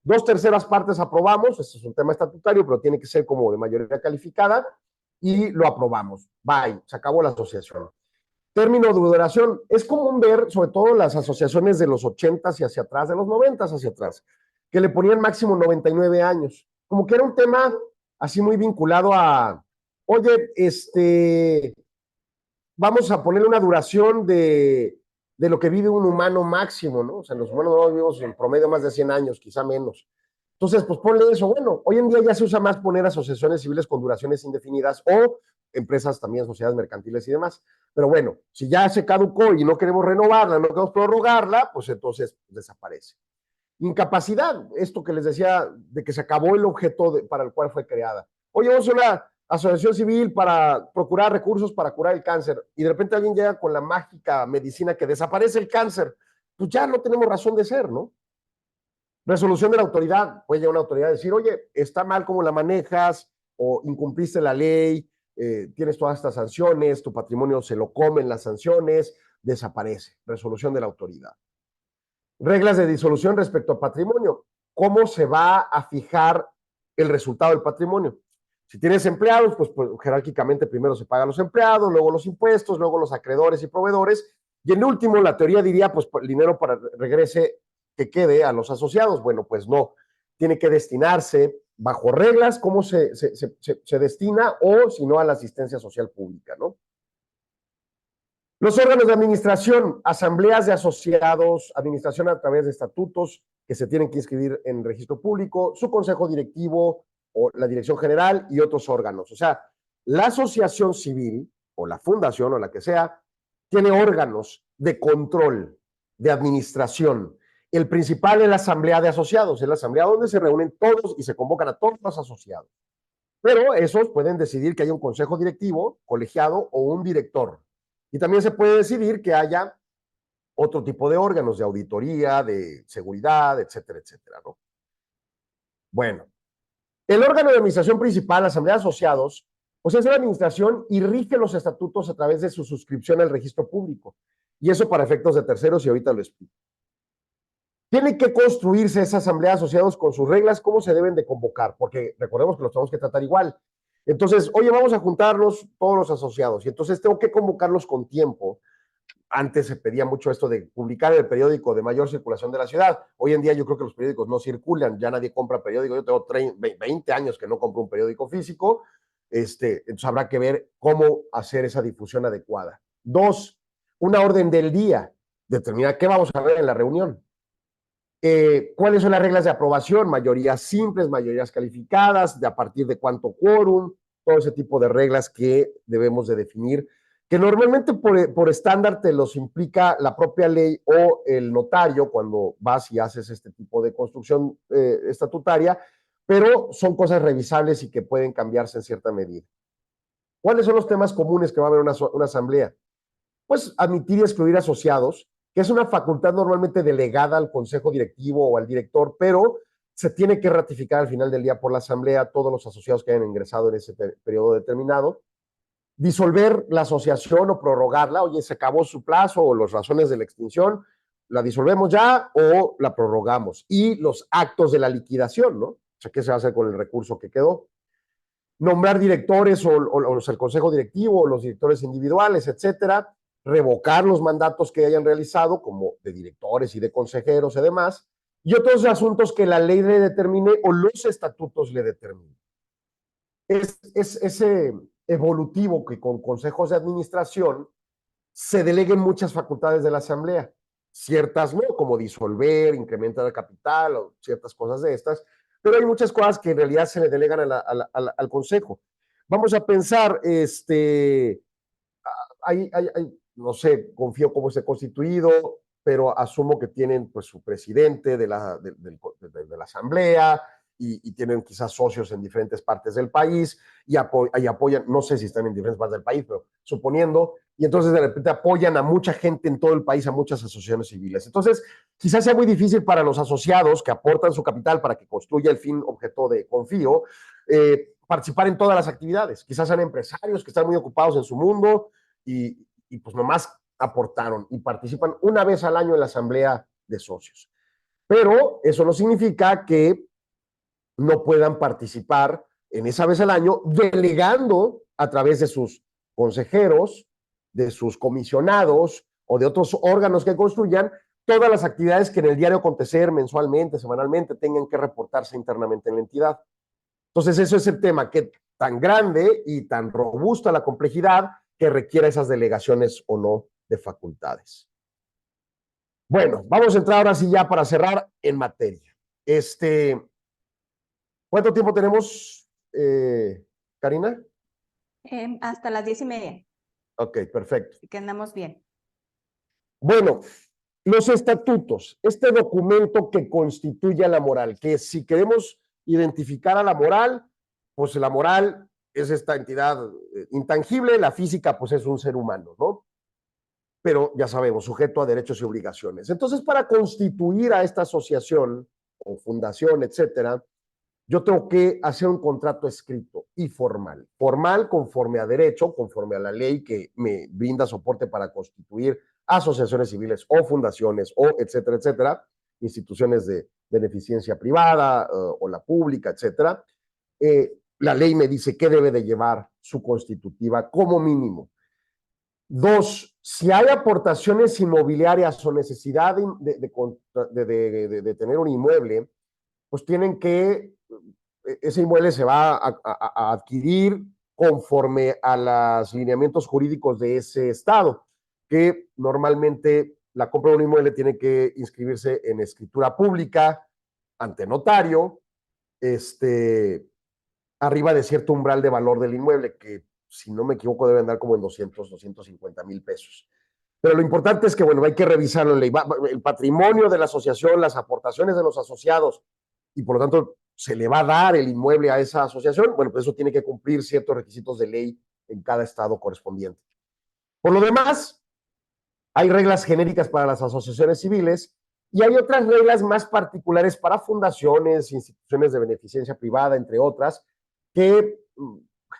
2/3 partes aprobamos, este es un tema estatutario, pero tiene que ser como de mayoría calificada, y lo aprobamos. Bye, se acabó la asociación. Término de duración, es común ver, sobre todo las asociaciones de los 80s y hacia atrás, de los 90s hacia atrás, que le ponían máximo 99 años, como que era un tema así muy vinculado a, oye, vamos a ponerle una duración de lo que vive un humano máximo, ¿no? O sea, los humanos no vivimos en promedio más de 100 años, quizá menos. Entonces, pues ponle eso. Bueno, hoy en día ya se usa más poner asociaciones civiles con duraciones indefinidas o empresas también, sociedades mercantiles y demás. Pero bueno, si ya se caducó y no queremos renovarla, no queremos prorrogarla, pues entonces desaparece. Incapacidad, esto que les decía de que se acabó el objeto para el cual fue creada. Oye, vamos a una asociación civil para procurar recursos para curar el cáncer y de repente alguien llega con la mágica medicina que desaparece el cáncer, pues ya no tenemos razón de ser, ¿no? Resolución de la autoridad, puede llegar una autoridad a decir, oye, está mal cómo la manejas o incumpliste la ley, tienes todas estas sanciones, tu patrimonio se lo comen las sanciones, desaparece. Resolución de la autoridad. Reglas de disolución respecto a patrimonio. ¿Cómo se va a fijar el resultado del patrimonio? Si tienes empleados, pues jerárquicamente primero se pagan los empleados, luego los impuestos, luego los acreedores y proveedores, y en último la teoría diría, pues el dinero para regrese que quede a los asociados. Bueno, pues no, tiene que destinarse bajo reglas, cómo se destina, o si no a la asistencia social pública, ¿no? Los órganos de administración, asambleas de asociados, administración a través de estatutos que se tienen que inscribir en registro público, su consejo directivo o la dirección general y otros órganos. O sea, la asociación civil o la fundación o la que sea, tiene órganos de control, de administración. El principal es la asamblea de asociados, es la asamblea donde se reúnen todos y se convocan a todos los asociados. Pero esos pueden decidir que haya un consejo directivo, colegiado o un director. Y también se puede decidir que haya otro tipo de órganos de auditoría, de seguridad, etcétera, etcétera, ¿no? Bueno, el órgano de administración principal, la Asamblea de Asociados, pues es la administración y rige los estatutos a través de su suscripción al registro público. Y eso para efectos de terceros, y ahorita lo explico. Tiene que construirse esa asamblea de asociados con sus reglas, cómo se deben de convocar, porque recordemos que los tenemos que tratar igual. Entonces, oye, vamos a juntarnos todos los asociados, y entonces tengo que convocarlos con tiempo. Antes se pedía mucho esto de publicar el periódico de mayor circulación de la ciudad. Hoy en día yo creo que los periódicos no circulan, ya nadie compra periódico. Yo tengo 20 años que no compro un periódico físico. Entonces habrá que ver cómo hacer esa difusión adecuada. 2, una orden del día. Determinar qué vamos a ver en la reunión. ¿Cuáles son las reglas de aprobación? Mayorías simples, mayorías calificadas, de a partir de cuánto quórum, todo ese tipo de reglas que debemos de definir, que normalmente por estándar te los implica la propia ley o el notario cuando vas y haces este tipo de construcción estatutaria, pero son cosas revisables y que pueden cambiarse en cierta medida. ¿Cuáles son los temas comunes que va a haber una asamblea? Pues admitir y excluir asociados, que es una facultad normalmente delegada al consejo directivo o al director, pero se tiene que ratificar al final del día por la asamblea todos los asociados que hayan ingresado en ese periodo determinado. Disolver la asociación o prorrogarla, oye, se acabó su plazo o las razones de la extinción, la disolvemos ya o la prorrogamos. Y los actos de la liquidación, ¿no? O sea, ¿qué se va a hacer con el recurso que quedó? Nombrar directores o el consejo directivo o los directores individuales, etcétera. Revocar los mandatos que hayan realizado, como de directores y de consejeros y demás, y otros asuntos que la ley le determine o los estatutos le determinen. Es evolutivo que con consejos de administración se deleguen muchas facultades de la Asamblea, ciertas no, como disolver, incrementar el capital o ciertas cosas de estas, pero hay muchas cosas que en realidad se le delegan al Consejo. Vamos a pensar, no sé, confío cómo esté constituido, pero asumo que tienen pues su presidente de la Asamblea y tienen quizás socios en diferentes partes del país y apoyan, no sé si están en diferentes partes del país, pero suponiendo, y entonces de repente apoyan a mucha gente en todo el país, a muchas asociaciones civiles. Entonces, quizás sea muy difícil para los asociados que aportan su capital para que construya el fin objeto de confío, participar en todas las actividades. Quizás sean empresarios que están muy ocupados en su mundo y pues nomás aportaron y participan una vez al año en la asamblea de socios. Pero eso no significa que no puedan participar en esa vez al año delegando a través de sus consejeros, de sus comisionados o de otros órganos que construyan todas las actividades que en el diario acontecer mensualmente, semanalmente, tengan que reportarse internamente en la entidad. Entonces, eso es el tema, que tan grande y tan robusta la complejidad que requiera esas delegaciones o no de facultades. Bueno, vamos a entrar ahora sí ya para cerrar en materia. ¿Cuánto tiempo tenemos, Karina? Hasta las 10:30. Ok, perfecto. Así que andamos bien. Bueno, los estatutos, este documento que constituye a la moral, que si queremos identificar a la moral, pues la moral es esta entidad intangible, la física pues es un ser humano, ¿no? Pero ya sabemos, sujeto a derechos y obligaciones. Entonces, para constituir a esta asociación o fundación, etcétera, yo tengo que hacer un contrato escrito y formal. Formal conforme a derecho, conforme a la ley que me brinda soporte para constituir asociaciones civiles o fundaciones o etcétera, etcétera, instituciones de beneficencia privada o la pública, etcétera. La ley me dice qué debe de llevar su constitutiva como mínimo. Dos, si hay aportaciones inmobiliarias o necesidad de tener un inmueble, pues tienen que, ese inmueble se va a adquirir conforme a los lineamientos jurídicos de ese estado, que normalmente la compra de un inmueble tiene que inscribirse en escritura pública, ante notario, arriba de cierto umbral de valor del inmueble, que si no me equivoco debe andar como en 250,000 pesos. Pero lo importante es que, bueno, hay que revisarlo en ley. El patrimonio de la asociación, las aportaciones de los asociados, y por lo tanto se le va a dar el inmueble a esa asociación, bueno, pues eso tiene que cumplir ciertos requisitos de ley en cada estado correspondiente. Por lo demás, hay reglas genéricas para las asociaciones civiles y hay otras reglas más particulares para fundaciones, instituciones de beneficencia privada, entre otras, que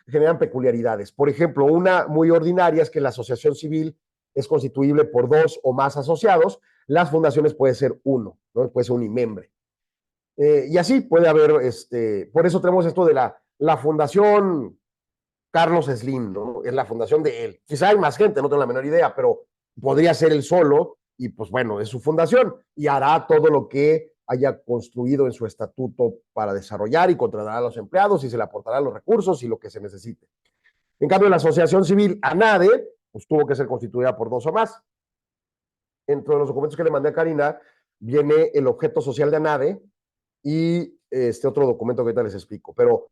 generan peculiaridades. Por ejemplo, una muy ordinaria es que la asociación civil es constituible por dos o más asociados, las fundaciones puede ser uno, ¿no? Puede ser un unimembre. Y así puede haber, por eso tenemos esto de la fundación Carlos Slim, ¿no? Es la fundación de él. Quizá hay más gente, no tengo la menor idea, pero podría ser él solo y pues bueno, es su fundación y hará todo lo que haya construido en su estatuto para desarrollar y contratará a los empleados y se le aportará los recursos y lo que se necesite. En cambio, la asociación civil ANADE, pues tuvo que ser constituida por dos o más. Entre los documentos que le mandé a Karina viene el objeto social de ANADE y este otro documento que ahorita les explico, pero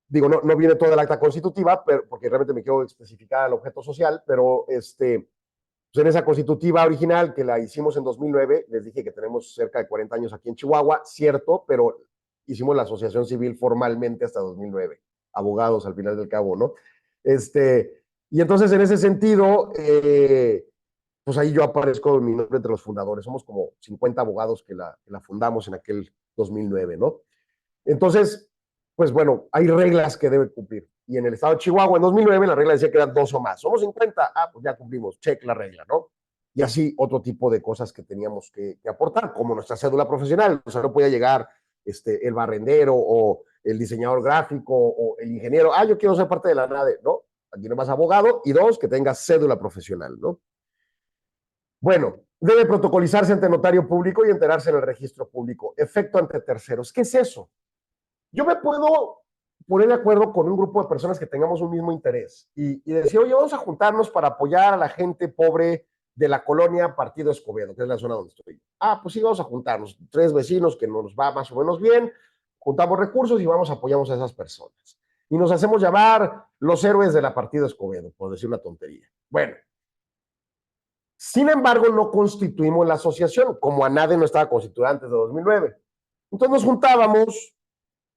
digo, no viene toda el acta constitutiva, pero, porque realmente me quiero especificar el objeto social, pero pues en esa constitutiva original que la hicimos en 2009, les dije que tenemos cerca de 40 años aquí en Chihuahua, cierto, pero hicimos la asociación civil formalmente hasta 2009, abogados al final del cabo, ¿no? Y entonces en ese sentido, pues ahí yo aparezco en mi nombre entre los fundadores, somos como 50 abogados que la fundamos en aquel 2009, ¿no? Entonces, pues bueno, hay reglas que debe cumplir. Y en el estado de Chihuahua, en 2009, la regla decía que eran dos o más. Somos 50, pues ya cumplimos, check la regla, ¿no? Y así otro tipo de cosas que teníamos que aportar, como nuestra cédula profesional. O sea, no podía llegar el barrendero o el diseñador gráfico o el ingeniero, yo quiero ser parte de la NADE, ¿no? Aquí nomás abogado y dos, que tenga cédula profesional, ¿no? Bueno, debe protocolizarse ante notario público y enterarse en el registro público. Efecto ante terceros. ¿Qué es eso? Yo me puedo poner de acuerdo con un grupo de personas que tengamos un mismo interés y decir, oye, vamos a juntarnos para apoyar a la gente pobre de la colonia Partido Escobedo, que es la zona donde estoy. Ah, pues sí, vamos a juntarnos. 3 vecinos que nos va más o menos bien, juntamos recursos y vamos, apoyamos a esas personas. Y nos hacemos llamar los héroes de la Partido Escobedo, por decir una tontería. Bueno, sin embargo, no constituimos la asociación, como ANADE no estaba constituida antes de 2009. Entonces nos juntábamos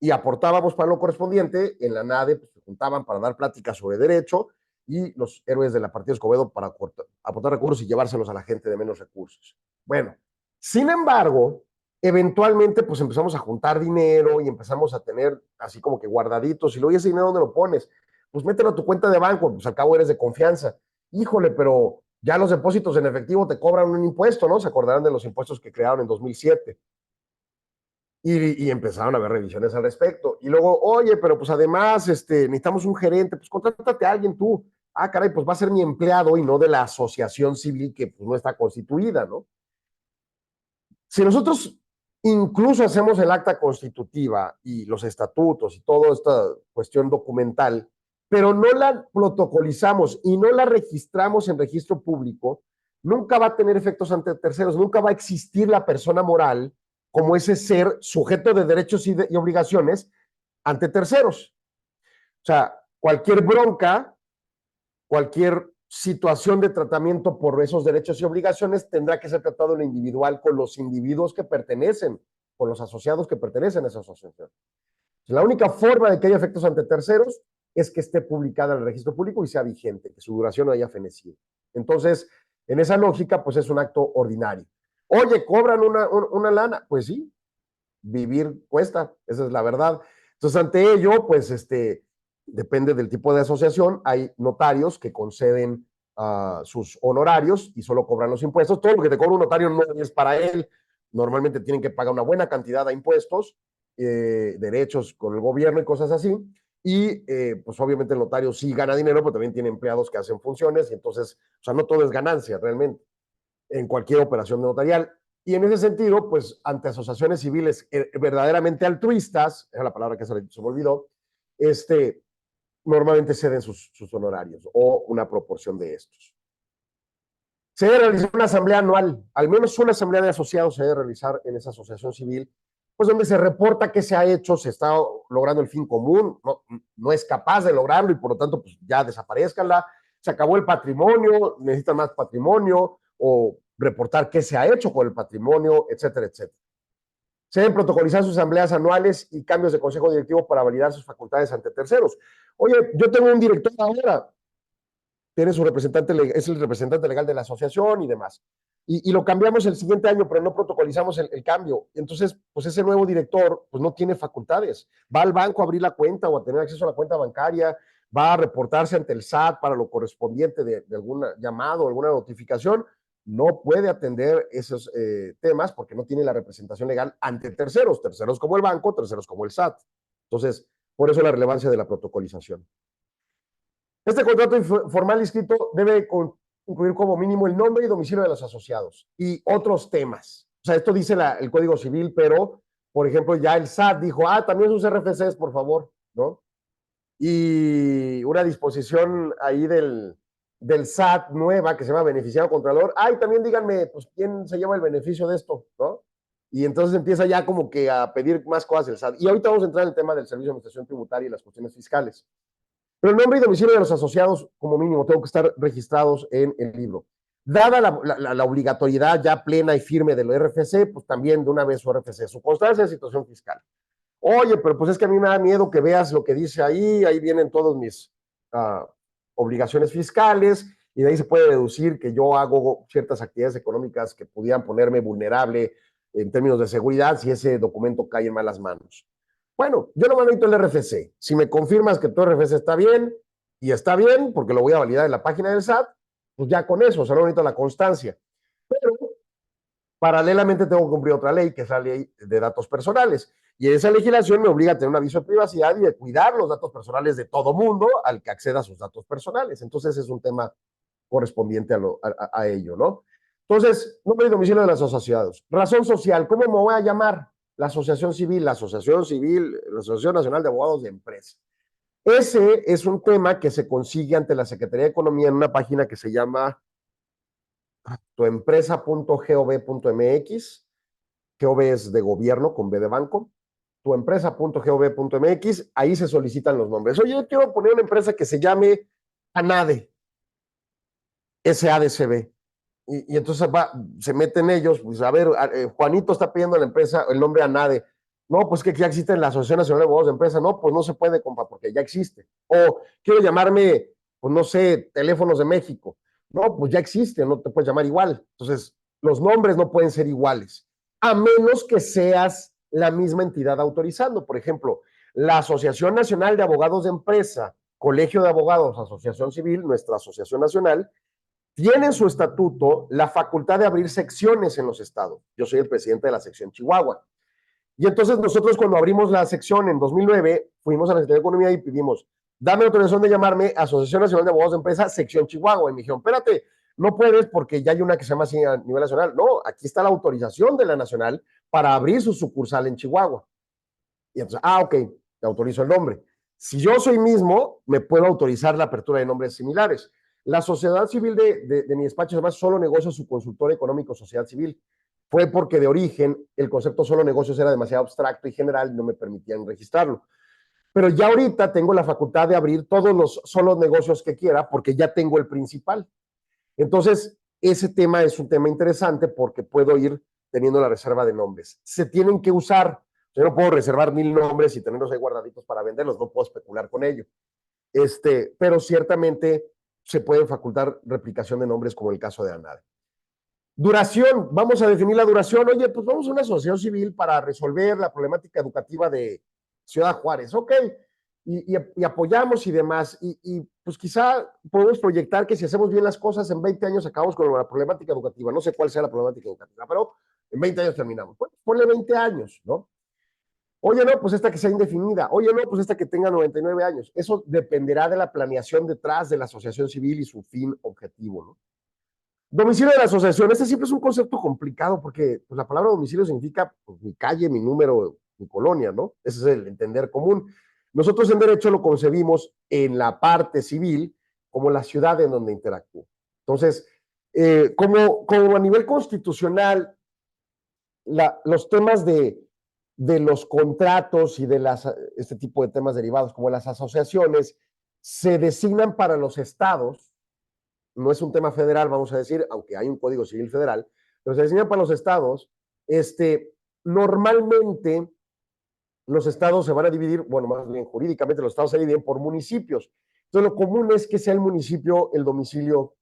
y aportábamos para lo correspondiente. En la NADE pues, se juntaban para dar pláticas sobre derecho y los héroes de la Partido Escobedo para aportar recursos y llevárselos a la gente de menos recursos. Bueno, sin embargo, eventualmente pues empezamos a juntar dinero y empezamos a tener así como que guardaditos y luego ese dinero ¿dónde lo pones? Pues mételo a tu cuenta de banco, pues al cabo eres de confianza. Híjole, pero ya los depósitos en efectivo te cobran un impuesto, ¿no? Se acordarán de los impuestos que crearon en 2007. Y empezaron a haber revisiones al respecto. Y luego, oye, pero pues además necesitamos un gerente, pues contrátate a alguien tú. Ah, caray, pues va a ser mi empleado y no de la asociación civil que pues, no está constituida, ¿no? Si nosotros incluso hacemos el acta constitutiva y los estatutos y toda esta cuestión documental, pero no la protocolizamos y no la registramos en registro público, nunca va a tener efectos ante terceros, nunca va a existir la persona moral como ese ser sujeto de derechos y obligaciones ante terceros. O sea, cualquier bronca, cualquier situación de tratamiento por esos derechos y obligaciones tendrá que ser tratado en lo individual con los individuos que pertenecen, con los asociados que pertenecen a esa asociación. La única forma de que haya efectos ante terceros es que esté publicada en el registro público y sea vigente, que su duración no haya fenecido. Entonces, en esa lógica, pues es un acto ordinario. Oye, ¿cobran una lana? Pues sí, vivir cuesta, esa es la verdad. Entonces, ante ello, pues depende del tipo de asociación, hay notarios que conceden sus honorarios y solo cobran los impuestos. Todo lo que te cobra un notario no es para él. Normalmente tienen que pagar una buena cantidad de impuestos, derechos con el gobierno y cosas así. Y pues obviamente el notario sí gana dinero, pero también tiene empleados que hacen funciones y entonces, o sea, no todo es ganancia realmente en cualquier operación notarial. Y en ese sentido, pues ante asociaciones civiles verdaderamente altruistas, es la palabra que se me olvidó, normalmente ceden sus honorarios o una proporción de estos. Se debe realizar una asamblea anual, al menos una asamblea de asociados se debe realizar en esa asociación civil, pues donde se reporta qué se ha hecho, se está logrando el fin común, no es capaz de lograrlo y por lo tanto pues ya desaparezcanla, se acabó el patrimonio, necesitan más patrimonio o reportar qué se ha hecho con el patrimonio, etcétera, etcétera. Se deben protocolizar sus asambleas anuales y cambios de consejo directivo para validar sus facultades ante terceros. Oye, yo tengo un director ahora, tiene su representante, es el representante legal de la asociación y demás. Y lo cambiamos el siguiente año, pero no protocolizamos el cambio. Entonces, pues ese nuevo director pues no tiene facultades. Va al banco a abrir la cuenta o a tener acceso a la cuenta bancaria, va a reportarse ante el SAT para lo correspondiente de algún llamado, alguna notificación. No puede atender esos temas porque no tiene la representación legal ante terceros, terceros como el banco, terceros como el SAT. Entonces, por eso la relevancia de la protocolización. Este contrato formal inscrito debe incluir como mínimo el nombre y domicilio de los asociados y otros temas. O sea, esto dice el Código Civil, pero, por ejemplo, ya el SAT dijo, también sus RFCs, por favor, ¿no? Y una disposición ahí del SAT nueva que se llama beneficiario contralor. También díganme, pues, ¿quién se lleva el beneficio de esto, no? Y entonces empieza ya como que a pedir más cosas del SAT. Y ahorita vamos a entrar en el tema del Servicio de Administración Tributaria y las cuestiones fiscales. Pero el nombre y domicilio de los asociados, como mínimo, tengo que estar registrados en el libro. Dada la obligatoriedad ya plena y firme del RFC, pues también de una vez su RFC, su constancia de situación fiscal. Oye, pero pues es que a mí me da miedo que veas lo que dice ahí vienen todas mis obligaciones fiscales, y de ahí se puede deducir que yo hago ciertas actividades económicas que pudieran ponerme vulnerable en términos de seguridad si ese documento cae en malas manos. Bueno, yo no necesito el RFC. Si me confirmas que tu RFC está bien, y está bien, porque lo voy a validar en la página del SAT, pues ya con eso, o sea, no necesito la constancia. Pero paralelamente tengo que cumplir otra ley, que es la ley de datos personales. Y esa legislación me obliga a tener un aviso de privacidad y de cuidar los datos personales de todo mundo al que acceda a sus datos personales. Entonces es un tema correspondiente a ello, ¿no? Entonces, nombre y domicilio de los asociados. Razón social, ¿cómo me voy a llamar? La Asociación Civil, la Asociación Nacional de Abogados de Empresa. Ese es un tema que se consigue ante la Secretaría de Economía en una página que se llama tuempresa.gov.mx. GOV es de gobierno con B de banco. Tuempresa.gov.mx. Ahí se solicitan los nombres. Oye, yo quiero poner una empresa que se llame ANADE, SADCB. Y entonces se meten ellos, pues a ver, Juanito está pidiendo a la empresa el nombre ANADE. No, pues que ya existe la Asociación Nacional de Abogados de Empresa. No, pues no se puede, compa, porque ya existe. O quiero llamarme, pues no sé, Teléfonos de México. No, pues ya existe, no te puedes llamar igual. Entonces, los nombres no pueden ser iguales, a menos que seas la misma entidad autorizando. Por ejemplo, la Asociación Nacional de Abogados de Empresa, Colegio de Abogados, Asociación Civil, nuestra asociación nacional, tiene en su estatuto la facultad de abrir secciones en los estados. Yo soy el presidente de la sección Chihuahua. Y entonces nosotros cuando abrimos la sección en 2009, fuimos a la Secretaría de Economía y pedimos, dame autorización de llamarme Asociación Nacional de Abogados de Empresa, sección Chihuahua. Y me dijeron, espérate, no puedes porque ya hay una que se llama así a nivel nacional. No, aquí está la autorización de la nacional para abrir su sucursal en Chihuahua. Y entonces, ok, te autorizo el nombre. Si yo soy mismo, me puedo autorizar la apertura de nombres similares. La sociedad civil de mi despacho, además, solo negocio su consultor económico, sociedad civil. Fue porque de origen el concepto solo negocios era demasiado abstracto y general y no me permitían registrarlo. Pero ya ahorita tengo la facultad de abrir todos los solo negocios que quiera porque ya tengo el principal. Entonces, ese tema es un tema interesante porque puedo ir teniendo la reserva de nombres. Se tienen que usar. Yo no puedo reservar 1000 nombres y tenerlos ahí guardaditos para venderlos, no puedo especular con ello. Pero ciertamente se pueden facultar replicación de nombres como el caso de ANADE. Duración, vamos a definir la duración. Oye, pues vamos a una asociación civil para resolver la problemática educativa de Ciudad Juárez. Ok, y apoyamos y demás. Y pues quizá podemos proyectar que si hacemos bien las cosas, en 20 años acabamos con la problemática educativa. No sé cuál sea la problemática educativa, pero en 20 años terminamos. Pues ponle 20 años, ¿no? Oye, no, pues esta que sea indefinida. Oye, no, pues esta que tenga 99 años. Eso dependerá de la planeación detrás de la asociación civil y su fin objetivo, ¿no? Domicilio de la asociación. Este siempre es un concepto complicado porque pues, la palabra domicilio significa pues, mi calle, mi número, mi colonia, ¿no? Ese es el entender común. Nosotros en derecho lo concebimos en la parte civil como la ciudad en donde interactúo. Entonces, como a nivel constitucional, los temas de los contratos y de este tipo de temas derivados como las asociaciones se designan para los estados. No es un tema federal, vamos a decir, aunque hay un Código Civil federal, pero se designan para los estados. Normalmente los estados se van a dividir, bueno, más bien jurídicamente los estados se dividen por municipios. Entonces lo común es que sea el municipio el domicilio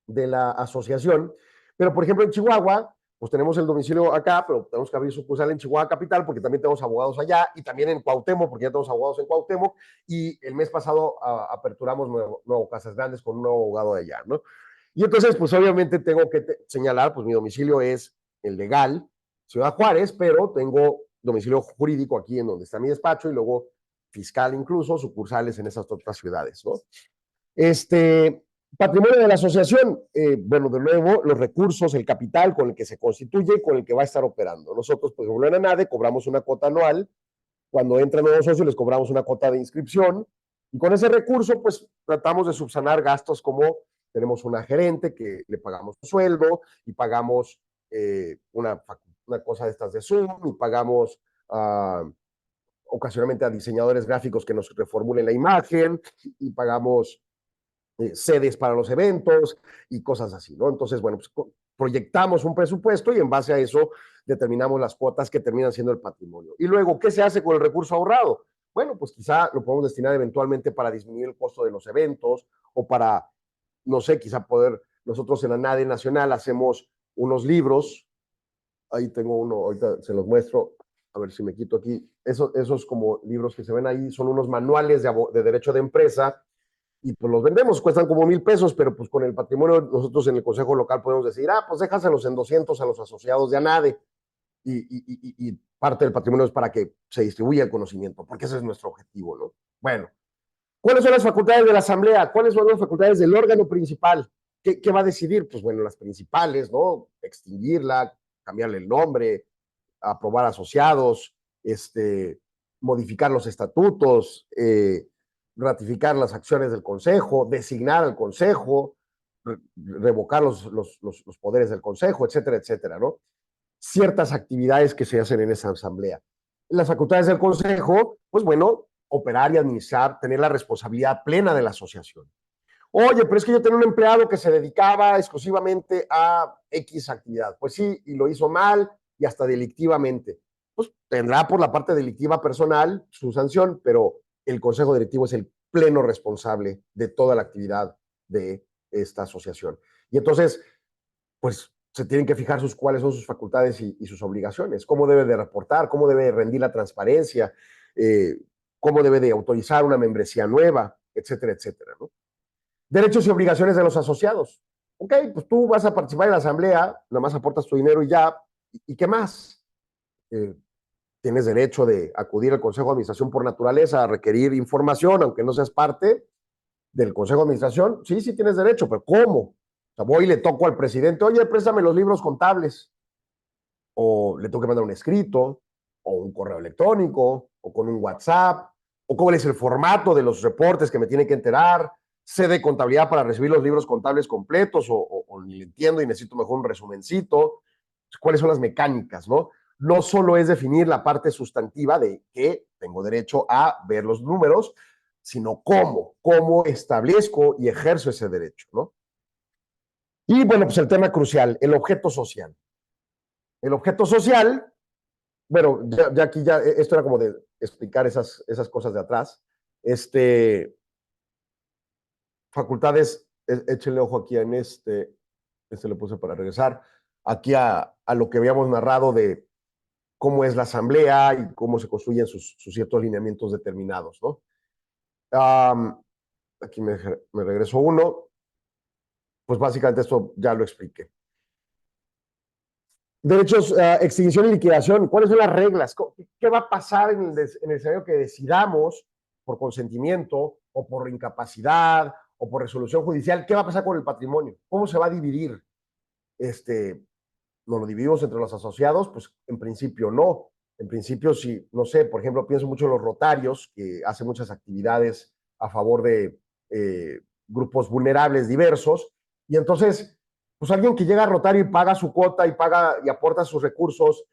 de la asociación, pero por ejemplo en Chihuahua, pues tenemos el domicilio acá, pero tenemos que abrir sucursal en Chihuahua Capital porque también tenemos abogados allá y también en Cuauhtémoc porque ya tenemos abogados en Cuauhtémoc y el mes pasado aperturamos nuevo Casas Grandes con un nuevo abogado de allá, ¿no? Y entonces, pues obviamente tengo que señalar, pues mi domicilio es el legal, Ciudad Juárez, pero tengo domicilio jurídico aquí en donde está mi despacho y luego fiscal incluso, sucursales en esas otras ciudades, ¿no? Patrimonio de la asociación, bueno, de nuevo, los recursos, el capital con el que se constituye y con el que va a estar operando. Nosotros, por ejemplo, en ANADE cobramos una cuota anual. Cuando entran nuevos socios, les cobramos una cuota de inscripción. Y con ese recurso, pues tratamos de subsanar gastos como tenemos una gerente que le pagamos un sueldo y pagamos una cosa de estas de Zoom y pagamos ocasionalmente a diseñadores gráficos que nos reformulen la imagen y pagamos sedes para los eventos y cosas así, ¿no? Entonces, bueno, pues proyectamos un presupuesto y en base a eso determinamos las cuotas que terminan siendo el patrimonio. Y luego, ¿qué se hace con el recurso ahorrado? Bueno, pues quizá lo podemos destinar eventualmente para disminuir el costo de los eventos o para, no sé, quizá poder, nosotros en la ANADE Nacional hacemos unos libros, ahí tengo uno, ahorita se los muestro, a ver si me quito aquí, esos como libros que se ven ahí son unos manuales de derecho de empresa y pues los vendemos, cuestan como 1000 pesos, pero pues con el patrimonio nosotros en el consejo local podemos decir, pues déjaselos en 200 a los asociados de ANADE y parte del patrimonio es para que se distribuya el conocimiento, porque ese es nuestro objetivo, ¿no? Bueno, ¿cuáles son las facultades de la asamblea? ¿Cuáles son las facultades del órgano principal? ¿qué va a decidir? Pues bueno, las principales, ¿no? Extinguirla, cambiarle el nombre, aprobar asociados, modificar los estatutos, ratificar las acciones del Consejo, designar al Consejo, revocar los poderes del Consejo, etcétera, etcétera, ¿no? Ciertas actividades que se hacen en esa asamblea. Las facultades del Consejo, pues bueno, operar y administrar, tener la responsabilidad plena de la asociación. Oye, pero es que yo tenía un empleado que se dedicaba exclusivamente a X actividad. Pues sí, y lo hizo mal y hasta delictivamente. Pues tendrá por la parte delictiva personal su sanción, pero el Consejo Directivo es el pleno responsable de toda la actividad de esta asociación. Y entonces, pues se tienen que fijar cuáles son sus facultades y sus obligaciones, cómo debe de reportar, cómo debe de rendir la transparencia, cómo debe de autorizar una membresía nueva, etcétera, etcétera, ¿no? Derechos y obligaciones de los asociados. Ok, pues tú vas a participar en la asamblea, nada más aportas tu dinero y ya, ¿y qué más? Tienes derecho de acudir al Consejo de Administración por naturaleza a requerir información, aunque no seas parte del Consejo de Administración. Sí, sí tienes derecho, pero ¿cómo? O sea, voy y le toco al presidente, oye, préstame los libros contables, o le tengo que mandar un escrito, o un correo electrónico, o con un WhatsApp, o cuál es el formato de los reportes que me tiene que enterar, sé de contabilidad para recibir los libros contables completos, o ni le entiendo y necesito mejor un resumencito, cuáles son las mecánicas, ¿no? No solo es definir la parte sustantiva de que tengo derecho a ver los números, sino cómo establezco y ejerzo ese derecho, ¿no? Y bueno, pues el tema crucial, el objeto social. El objeto social, bueno, ya aquí ya, esto era como de explicar esas cosas de atrás. Facultades, échenle ojo aquí en lo puse para regresar, aquí a lo que habíamos narrado de cómo es la asamblea y cómo se construyen sus ciertos lineamientos determinados, ¿no? Aquí me regreso uno, pues básicamente esto ya lo expliqué. Derechos, extinción y liquidación. ¿Cuáles son las reglas? ¿Qué va a pasar en el escenario que decidamos por consentimiento o por incapacidad o por resolución judicial? ¿Qué va a pasar con el patrimonio? ¿Cómo se va a dividir? ¿Nos lo dividimos entre los asociados? Pues en principio no. En principio, si, no sé, por ejemplo, pienso mucho en los rotarios, que hacen muchas actividades a favor de grupos vulnerables diversos, y entonces pues alguien que llega a Rotario y paga su cuota y paga y aporta sus recursos,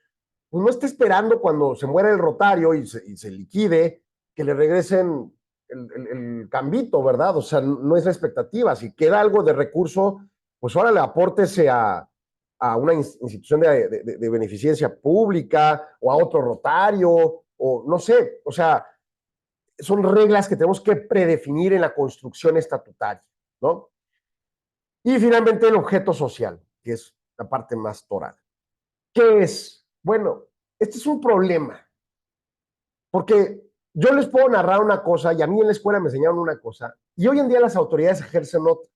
pues no está esperando cuando se muere el Rotario y se liquide, que le regresen el cambito, ¿verdad? O sea, no es la expectativa. Si queda algo de recurso, pues ahora le apórtese a una institución de beneficencia pública o a otro Rotario, o no sé, o sea, son reglas que tenemos que predefinir en la construcción estatutaria, ¿no? Y finalmente el objeto social, que es la parte más toral. ¿Qué es? Bueno, este es un problema, porque yo les puedo narrar una cosa y a mí en la escuela me enseñaron una cosa y hoy en día las autoridades ejercen otra.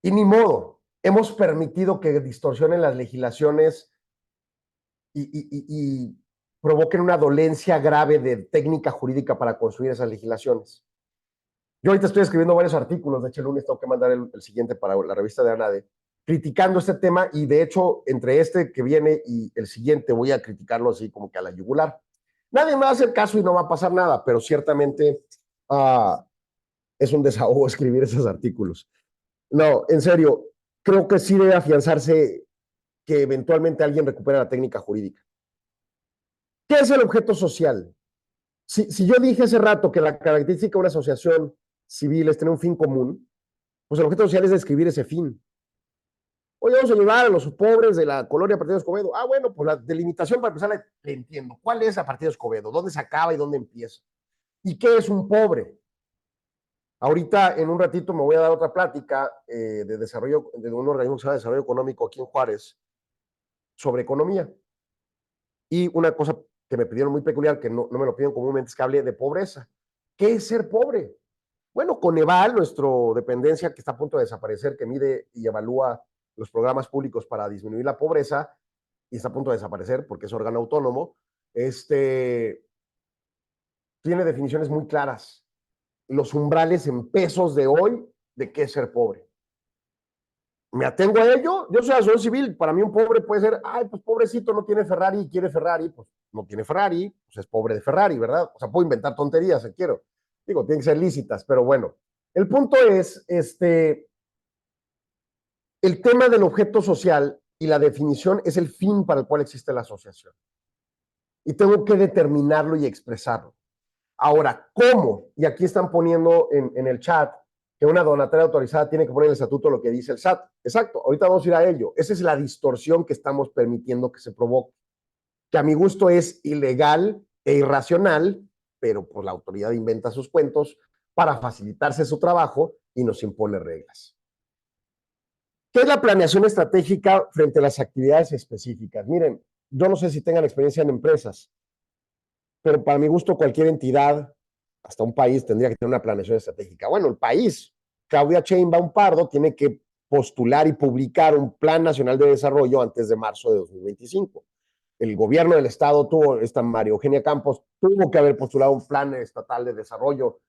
Y ni modo, hemos permitido que distorsionen las legislaciones y provoquen una dolencia grave de técnica jurídica para construir esas legislaciones. Yo ahorita estoy escribiendo varios artículos, de hecho el lunes tengo que mandar el siguiente para la revista de ANADE, criticando este tema y de hecho entre este que viene y el siguiente voy a criticarlo así como que a la yugular. Nadie me va a hacer caso y no va a pasar nada, pero ciertamente es un desahogo escribir esos artículos. No, en serio, creo que sí debe afianzarse que eventualmente alguien recupere la técnica jurídica. ¿Qué es el objeto social? Si yo dije hace rato que la característica de una asociación civil es tener un fin común, pues el objeto social es describir ese fin. Oye, vamos a ayudar a los pobres de la colonia Partido Escobedo. Ah, bueno, pues la delimitación para empezar le entiendo. ¿Cuál es la Partido Escobedo? ¿Dónde se acaba y dónde empieza? ¿Y qué es un pobre? Ahorita, en un ratito, me voy a dar otra plática de desarrollo, de un organismo que se llama Desarrollo Económico aquí en Juárez, sobre economía. Y una cosa que me pidieron muy peculiar, que no me lo piden comúnmente, es que hable de pobreza. ¿Qué es ser pobre? Bueno, Coneval, nuestra dependencia que está a punto de desaparecer, que mide y evalúa los programas públicos para disminuir la pobreza, y está a punto de desaparecer porque es órgano autónomo, tiene definiciones muy claras. Los umbrales en pesos de hoy de qué es ser pobre. me atengo a ello. Yo soy asociación civil. Para mí un pobre puede ser, ay, pues pobrecito, no tiene Ferrari y quiere Ferrari. Pues no tiene Ferrari, pues es pobre de Ferrari, ¿verdad? O sea, puedo inventar tonterías si quiero. Digo, tienen que ser lícitas, pero bueno. El punto es, el tema del objeto social y la definición es el fin para el cual existe la asociación. Y tengo que determinarlo y expresarlo. Ahora, ¿cómo? Y aquí están poniendo en el chat que una donataria autorizada tiene que poner en el estatuto lo que dice el SAT. Exacto, ahorita vamos a ir a ello. Esa es la distorsión que estamos permitiendo que se provoque, que a mi gusto es ilegal e irracional, pero pues la autoridad inventa sus cuentos para facilitarse su trabajo y nos impone reglas. ¿Qué es la planeación estratégica frente a las actividades específicas? Miren, yo no sé si tengan experiencia en empresas, pero para mi gusto cualquier entidad, hasta un país, tendría que tener una planeación estratégica. Bueno, el país, Claudia Sheinbaum Pardo, tiene que postular y publicar un Plan Nacional de Desarrollo antes de marzo de 2025. El gobierno del estado tuvo, esta María Eugenia Campos, tuvo que haber postulado un plan estatal de desarrollo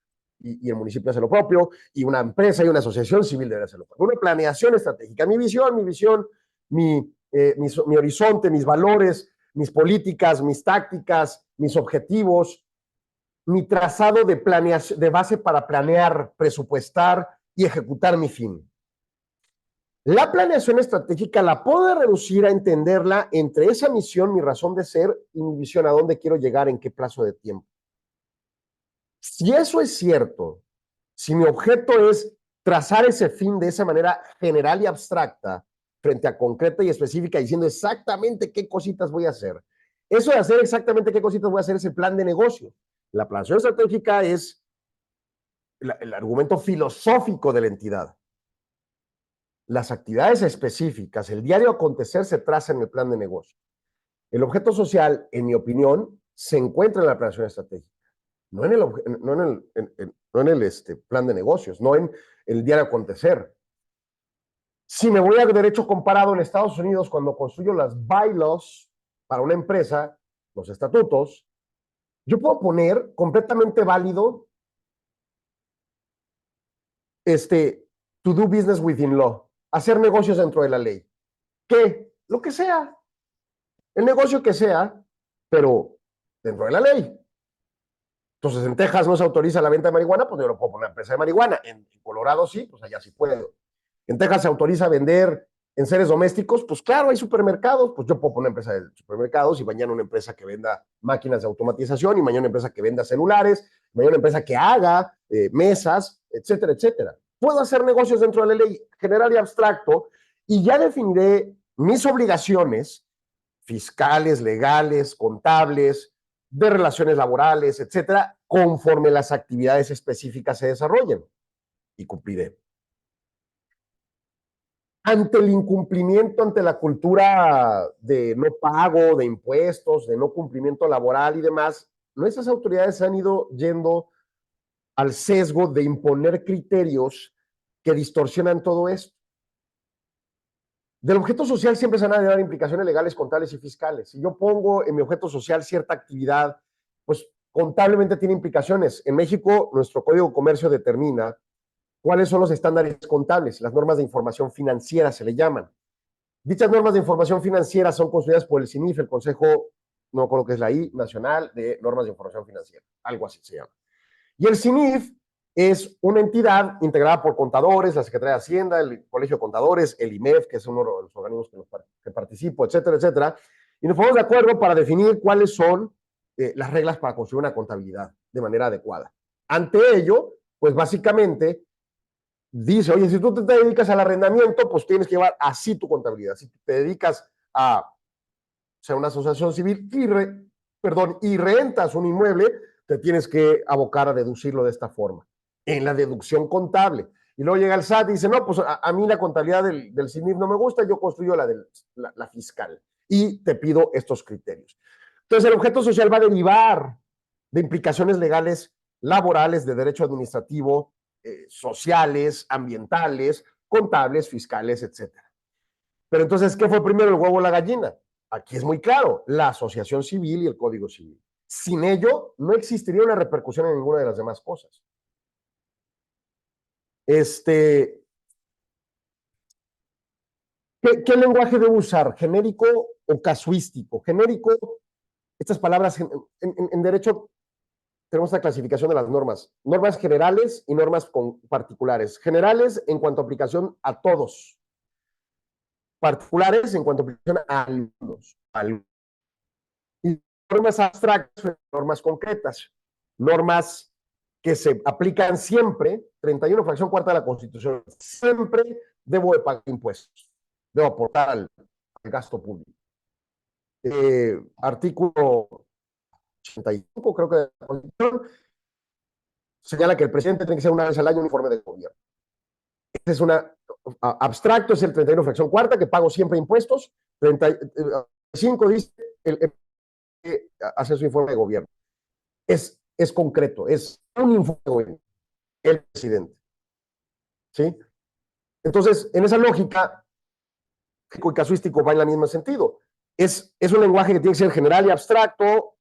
y el municipio hace lo propio, y una empresa y una asociación civil debe hacer lo propio. Una planeación estratégica. Mi visión, mi horizonte, mis valores, mis políticas, mis tácticas, mis objetivos, mi trazado de, de base para planear, presupuestar y ejecutar mi fin. La planeación estratégica la puedo reducir a entenderla entre esa misión, mi razón de ser, y mi visión, a dónde quiero llegar, en qué plazo de tiempo. Si eso es cierto, si mi objeto es trazar ese fin de esa manera general y abstracta, frente a concreta y específica, diciendo exactamente qué cositas voy a hacer. Eso de hacer exactamente qué cositas voy a hacer es el plan de negocio. La planeación estratégica es el argumento filosófico de la entidad. Las actividades específicas, el diario acontecer se traza en el plan de negocio. El objeto social, en mi opinión, se encuentra en la planeación estratégica, no en el plan de negocios, no en el diario acontecer. Si me voy a derecho comparado en Estados Unidos, cuando construyo las bylaws para una empresa, los estatutos, yo puedo poner completamente válido to do business within law, hacer negocios dentro de la ley. ¿Qué? Lo que sea. El negocio que sea, pero dentro de la ley. Entonces, en Texas no se autoriza la venta de marihuana, pues yo lo puedo poner empresa de marihuana. En Colorado sí, pues allá sí puedo. En Texas se autoriza vender enseres domésticos, pues claro, hay supermercados, pues yo puedo poner empresa de supermercados y mañana una empresa que venda máquinas de automatización y mañana una empresa que venda celulares, mañana una empresa que haga mesas, etcétera, etcétera. Puedo hacer negocios dentro de la ley general y abstracto y ya definiré mis obligaciones fiscales, legales, contables, de relaciones laborales, etcétera, conforme las actividades específicas se desarrollen y cumpliré. Ante el incumplimiento, ante la cultura de no pago de impuestos, de no cumplimiento laboral y demás, nuestras autoridades han ido yendo al sesgo de imponer criterios que distorsionan todo esto. Del objeto social siempre se van a dar implicaciones legales, contables y fiscales. Si yo pongo en mi objeto social cierta actividad, pues contablemente tiene implicaciones. En México, nuestro Código de Comercio determina cuáles son los estándares contables, las normas de información financiera se le llaman. Dichas normas de información financiera son construidas por el CINIF, el Consejo, no recuerdo qué es la I, Nacional de Normas de Información Financiera, algo así se llama. Y el CINIF es una entidad integrada por contadores, la Secretaría de Hacienda, el Colegio de Contadores, el IMEF, que es uno de los organismos que participo, etcétera, etcétera. Y nos ponemos de acuerdo para definir cuáles son las reglas para construir una contabilidad de manera adecuada. Ante ello, pues básicamente dice, oye, si tú te dedicas al arrendamiento, pues tienes que llevar así tu contabilidad. Si te dedicas a ser una asociación civil y rentas un inmueble, te tienes que abocar a deducirlo de esta forma, en la deducción contable. Y luego llega el SAT y dice, no, pues a mí la contabilidad del CINIF no me gusta, yo construyo la fiscal y te pido estos criterios. Entonces, el objeto social va a derivar de implicaciones legales, laborales, de derecho administrativo, sociales, ambientales, contables, fiscales, etcétera. Pero entonces, ¿qué fue primero, el huevo o la gallina? Aquí es muy claro, la asociación civil y el código civil. Sin ello, no existiría una repercusión en ninguna de las demás cosas. ¿Qué lenguaje debo usar? ¿Genérico o casuístico? Genérico, estas palabras en derecho tenemos esta clasificación de las normas. Normas generales y normas particulares. Generales en cuanto a aplicación a todos. Particulares en cuanto a aplicación a algunos. Y normas abstractas, normas concretas. Normas que se aplican siempre, 31 fracción cuarta de la Constitución, siempre debo de pagar impuestos. Debo aportar al gasto público. Artículo 85, creo que de la Constitución, señala que el presidente tiene que ser una vez al año un informe de gobierno. Este es una abstracto, es el 31 fracción cuarta, que pago siempre impuestos. 35 dice hacer su informe de gobierno. Es concreto, es un informe de gobierno, el presidente. ¿Sí? Entonces, en esa lógica, y casuístico va en el mismo sentido. Es un lenguaje que tiene que ser general y abstracto,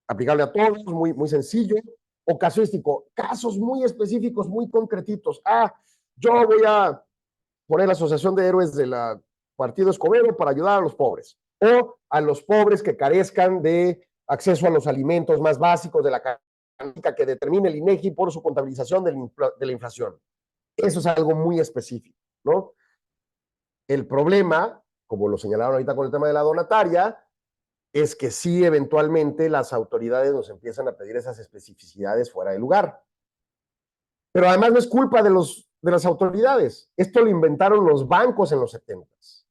aplicable a todos, muy sencillo, o casuístico, casos muy específicos, muy concretitos. Yo voy a poner la Asociación de Héroes del Partido Escobedo para ayudar a los pobres, o a los pobres que carezcan de acceso a los alimentos más básicos de la canasta que determine el INEGI por su contabilización de la inflación. Eso es algo muy específico, ¿no? El problema, como lo señalaron ahorita con el tema de la donataria, es que sí, eventualmente las autoridades nos empiezan a pedir esas especificidades fuera de lugar. Pero además no es culpa de las autoridades. Esto lo inventaron los bancos en los 70s.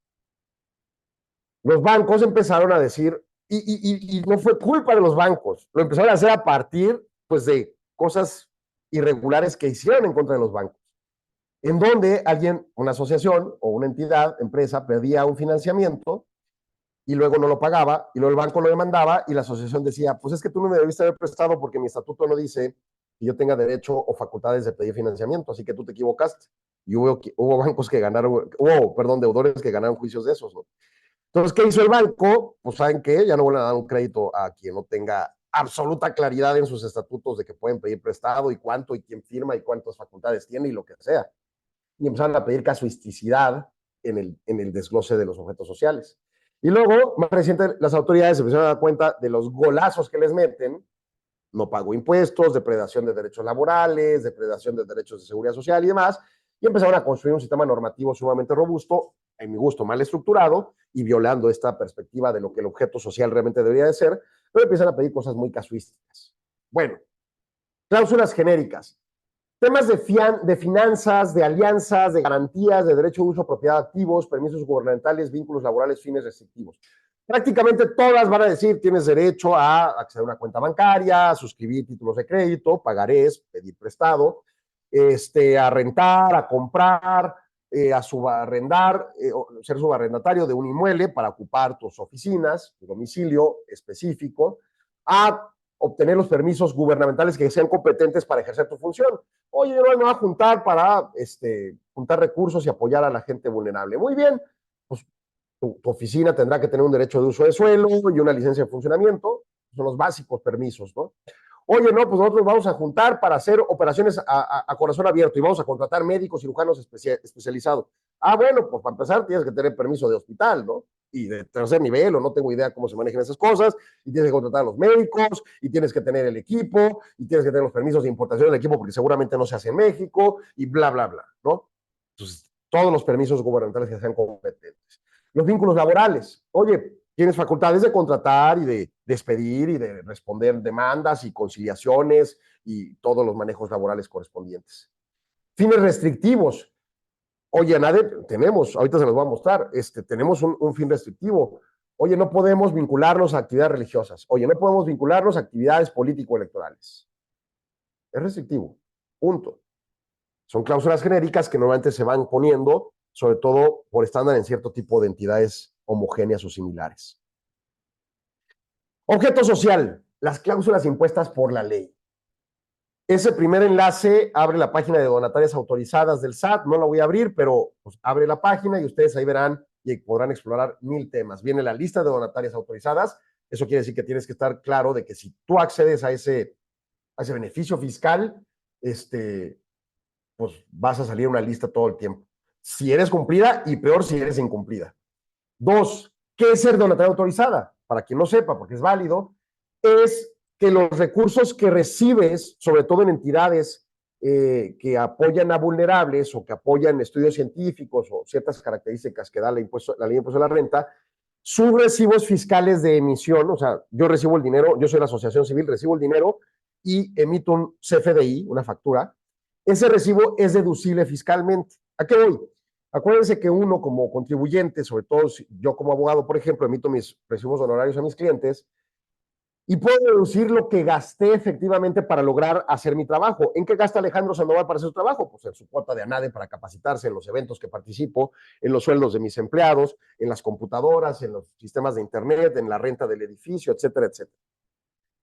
Los bancos empezaron a decir, y no fue culpa de los bancos, lo empezaron a hacer a partir, pues, de cosas irregulares que hicieron en contra de los bancos, en donde alguien, una asociación o una entidad, empresa, pedía un financiamiento y luego no lo pagaba, y luego el banco lo demandaba, y la asociación decía, pues es que tú no me debiste haber prestado porque mi estatuto no dice que yo tenga derecho o facultades de pedir financiamiento, así que tú te equivocaste. Y hubo bancos que ganaron, deudores que ganaron juicios de esos, ¿no? Entonces, ¿qué hizo el banco? Pues, ¿saben qué? Ya no van a dar un crédito a quien no tenga absoluta claridad en sus estatutos de que pueden pedir prestado y cuánto y quién firma y cuántas facultades tiene y lo que sea. Y empezaron a pedir casuisticidad en el desglose de los objetos sociales. Y luego, más reciente, las autoridades se empezaron a dar cuenta de los golazos que les meten: no pago impuestos, depredación de derechos laborales, depredación de derechos de seguridad social y demás, y empezaron a construir un sistema normativo sumamente robusto, en mi gusto mal estructurado, y violando esta perspectiva de lo que el objeto social realmente debería de ser, pero empiezan a pedir cosas muy casuísticas. Bueno, cláusulas genéricas. Temas de finanzas, de alianzas, de garantías, de derecho de uso, propiedad de activos, permisos gubernamentales, vínculos laborales, fines restrictivos. Prácticamente todas van a decir, tienes derecho a acceder a una cuenta bancaria, a suscribir títulos de crédito, pagarés, pedir prestado, a rentar, a comprar, a subarrendar, ser subarrendatario de un inmueble para ocupar tus oficinas, tu domicilio específico, a obtener los permisos gubernamentales que sean competentes para ejercer tu función. Oye, yo me voy a juntar para juntar recursos y apoyar a la gente vulnerable. Muy bien, pues tu oficina tendrá que tener un derecho de uso de suelo y una licencia de funcionamiento. Son los básicos permisos, ¿no? Oye, no, pues nosotros vamos a juntar para hacer operaciones a corazón abierto y vamos a contratar médicos, cirujanos especializados. Bueno, pues para empezar tienes que tener permiso de hospital, ¿no? Y de tercer nivel, o no tengo idea cómo se manejan esas cosas, y tienes que contratar a los médicos, y tienes que tener el equipo, y tienes que tener los permisos de importación del equipo porque seguramente no se hace en México, y bla, bla, bla, ¿no? Entonces, todos los permisos gubernamentales que sean competentes. Los vínculos laborales. Oye, tienes facultades de contratar y de despedir y de responder demandas y conciliaciones y todos los manejos laborales correspondientes. Fines restrictivos. Oye, nadie, ahorita se los voy a mostrar, tenemos un fin restrictivo. Oye, no podemos vincularnos a actividades religiosas. Oye, no podemos vincularnos a actividades político-electorales. Es restrictivo, punto. Son cláusulas genéricas que normalmente se van poniendo, sobre todo por estándar en cierto tipo de entidades homogéneas o similares. Objeto social, las cláusulas impuestas por la ley. Ese primer enlace abre la página de donatarias autorizadas del SAT. No la voy a abrir, pero pues, abre la página y ustedes ahí verán y podrán explorar 1000 temas. Viene la lista de donatarias autorizadas. Eso quiere decir que tienes que estar claro de que si tú accedes a ese beneficio fiscal, pues vas a salir una lista todo el tiempo. Si eres cumplida y peor si eres incumplida. Dos, ¿qué es ser donataria autorizada? Para quien no sepa, porque es válido, es que los recursos que recibes, sobre todo en entidades que apoyan a vulnerables o que apoyan estudios científicos o ciertas características que da la ley de impuesto a la renta, sus recibos fiscales de emisión, o sea, yo recibo el dinero, yo soy la asociación civil, recibo el dinero y emito un CFDI, una factura, ese recibo es deducible fiscalmente. ¿A qué voy? Acuérdense que uno como contribuyente, sobre todo yo como abogado, por ejemplo, emito mis recibos honorarios a mis clientes y puedo deducir lo que gasté efectivamente para lograr hacer mi trabajo. ¿En qué gasta Alejandro Sandoval para hacer su trabajo? Pues en su cuota de ANADE para capacitarse, en los eventos que participo, en los sueldos de mis empleados, en las computadoras, en los sistemas de internet, en la renta del edificio, etcétera, etcétera.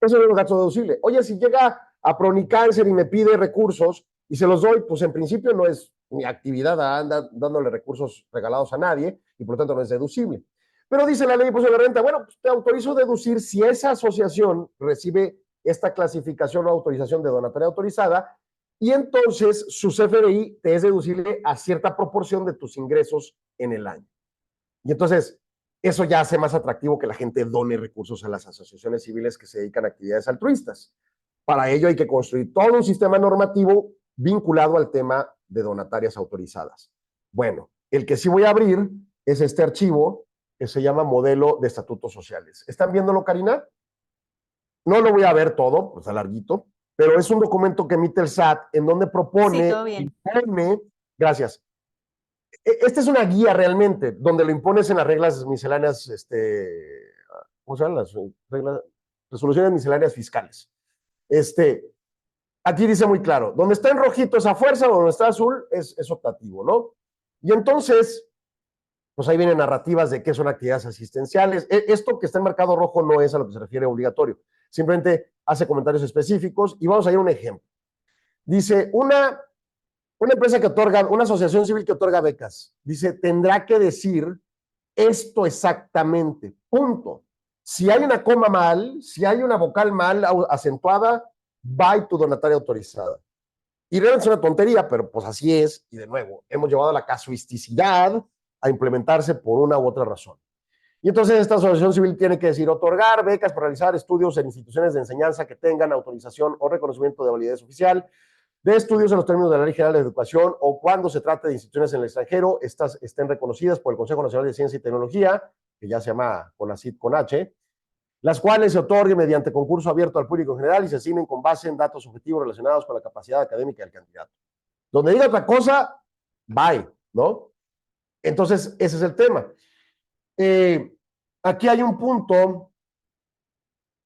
Eso es un gasto deducible. Oye, si llega a Pronicáncer y me pide recursos y se los doy, pues en principio no es mi actividad anda dándole recursos regalados a nadie y por lo tanto no es deducible. Pero dice la ley de impuesto de la renta, bueno, pues te autorizo deducir si esa asociación recibe esta clasificación o autorización de donataria autorizada y entonces su CFDI te es deducible a cierta proporción de tus ingresos en el año. Y entonces eso ya hace más atractivo que la gente done recursos a las asociaciones civiles que se dedican a actividades altruistas. Para ello hay que construir todo un sistema normativo vinculado al tema de donatarias autorizadas. Bueno, el que sí voy a abrir es este archivo que se llama Modelo de Estatutos Sociales. ¿Están viéndolo, Karina? No lo voy a ver todo, pues está larguito, pero es un documento que emite el SAT en donde propone, impone, gracias. Esta es una guía realmente, donde lo impones en las reglas misceláneas, ¿cómo se llaman las reglas? Resoluciones misceláneas fiscales. Aquí dice muy claro, donde está en rojito es a fuerza, donde está azul es optativo, ¿no? Y entonces, pues ahí vienen narrativas de qué son actividades asistenciales. Esto que está en marcado rojo no es a lo que se refiere obligatorio, simplemente hace comentarios específicos y vamos a ir a un ejemplo. Dice, una empresa que otorga, una asociación civil que otorga becas, dice, tendrá que decir esto exactamente, punto. Si hay una coma mal, si hay una vocal mal acentuada, va tu donataria autorizada. Y realmente es una tontería, pero pues así es. Y de nuevo, hemos llevado la casuisticidad a implementarse por una u otra razón. Y entonces esta asociación civil tiene que decir otorgar becas para realizar estudios en instituciones de enseñanza que tengan autorización o reconocimiento de validez oficial de estudios en los términos de la Ley General de Educación o cuando se trate de instituciones en el extranjero, estas estén reconocidas por el Consejo Nacional de Ciencia y Tecnología, que ya se llama CONACYT con H, las cuales se otorguen mediante concurso abierto al público en general y se asignen con base en datos objetivos relacionados con la capacidad académica del candidato. Donde diga otra cosa, bye, ¿no? Entonces, ese es el tema. Aquí hay un punto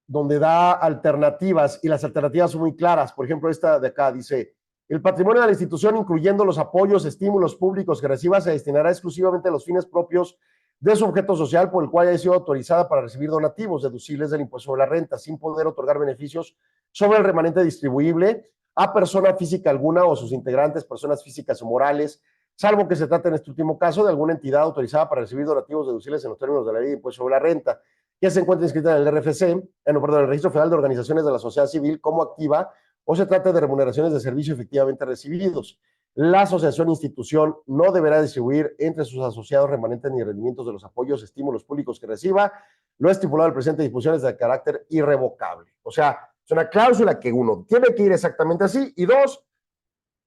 donde da alternativas y las alternativas son muy claras. Por ejemplo, esta de acá dice, el patrimonio de la institución, incluyendo los apoyos, estímulos públicos que reciba, se destinará exclusivamente a los fines propios de su objeto social por el cual haya sido autorizada para recibir donativos deducibles del impuesto sobre la renta, sin poder otorgar beneficios sobre el remanente distribuible a persona física alguna o sus integrantes, personas físicas o morales, salvo que se trate en este último caso de alguna entidad autorizada para recibir donativos deducibles en los términos de la ley de impuesto sobre la renta, que se encuentra inscrita en el RFC, en el Registro Federal de Organizaciones de la Sociedad Civil como activa, o se trata de remuneraciones de servicio efectivamente recibidos. La asociación institución no deberá distribuir entre sus asociados remanentes ni rendimientos de los apoyos, estímulos públicos que reciba. Lo estipulado en el presente disposición es de carácter irrevocable. O sea, es una cláusula que uno tiene que ir exactamente así y dos,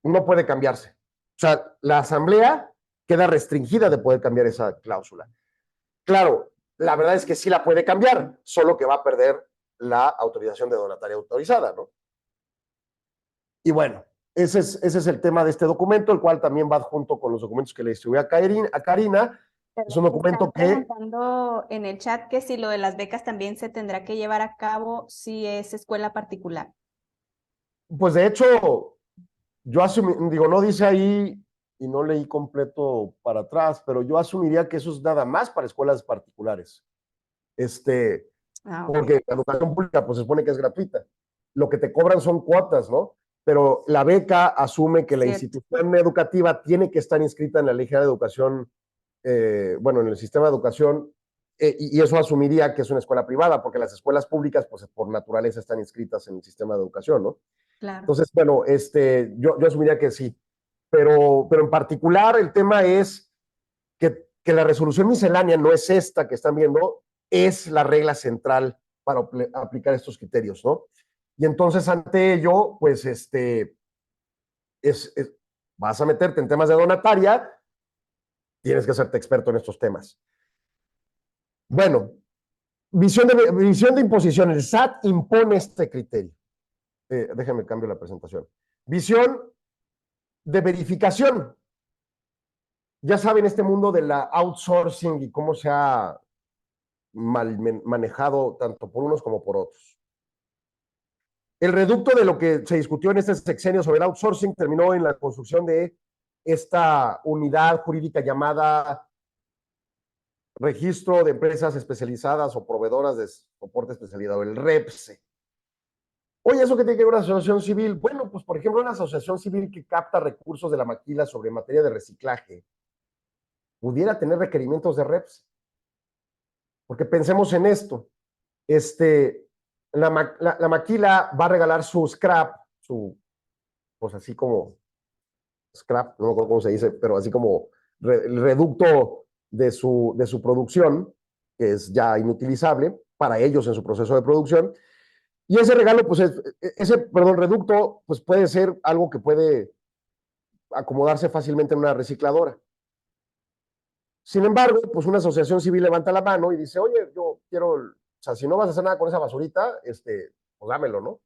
no puede cambiarse. O sea, la asamblea queda restringida de poder cambiar esa cláusula. Claro, la verdad es que sí la puede cambiar, solo que va a perder la autorización de donataria autorizada, ¿no? Y bueno, ese es el tema de este documento, el cual también va junto con los documentos que le distribuí a Karina. Es un documento que... Están preguntando en el chat que si lo de las becas también se tendrá que llevar a cabo si es escuela particular. Pues de hecho, yo digo, no dice ahí y no leí completo para atrás, pero yo asumiría que eso es nada más para escuelas particulares. Porque la educación pública pues se supone que es gratuita. Lo que te cobran son cuotas, ¿no? Pero la beca asume que la institución educativa tiene que estar inscrita en la Ley General de Educación, bueno, en el sistema de educación, y eso asumiría que es una escuela privada, porque las escuelas públicas, pues por naturaleza están inscritas en el sistema de educación, ¿no? Claro. Entonces, bueno, yo asumiría que sí. Pero en particular el tema es que que la resolución miscelánea no es esta que están viendo, es la regla central para aplicar estos criterios, ¿no? Y entonces ante ello, pues vas a meterte en temas de donataria, tienes que hacerte experto en estos temas. Bueno, visión de imposición. El SAT impone este criterio. Déjame cambio la presentación. Visión de verificación. Ya saben, este mundo de la outsourcing y cómo se ha mal manejado tanto por unos como por otros. El reducto de lo que se discutió en este sexenio sobre el outsourcing terminó en la construcción de esta unidad jurídica llamada Registro de Empresas Especializadas o Proveedoras de Soporte Especializado, el REPSE. Oye, ¿eso qué tiene que ver con una asociación civil? Bueno, pues por ejemplo, una asociación civil que capta recursos de la maquila sobre materia de reciclaje pudiera tener requerimientos de REPSE. Porque pensemos en esto. La maquila va a regalar su scrap, pues así como scrap, no me acuerdo cómo se dice, pero así como el reducto de su producción, que es ya inutilizable para ellos en su proceso de producción. Y ese regalo, pues reducto, pues puede ser algo que puede acomodarse fácilmente en una recicladora. Sin embargo, pues una asociación civil levanta la mano y dice, oye, yo quiero, o sea, si no vas a hacer nada con esa basurita, pues dámelo, ¿no?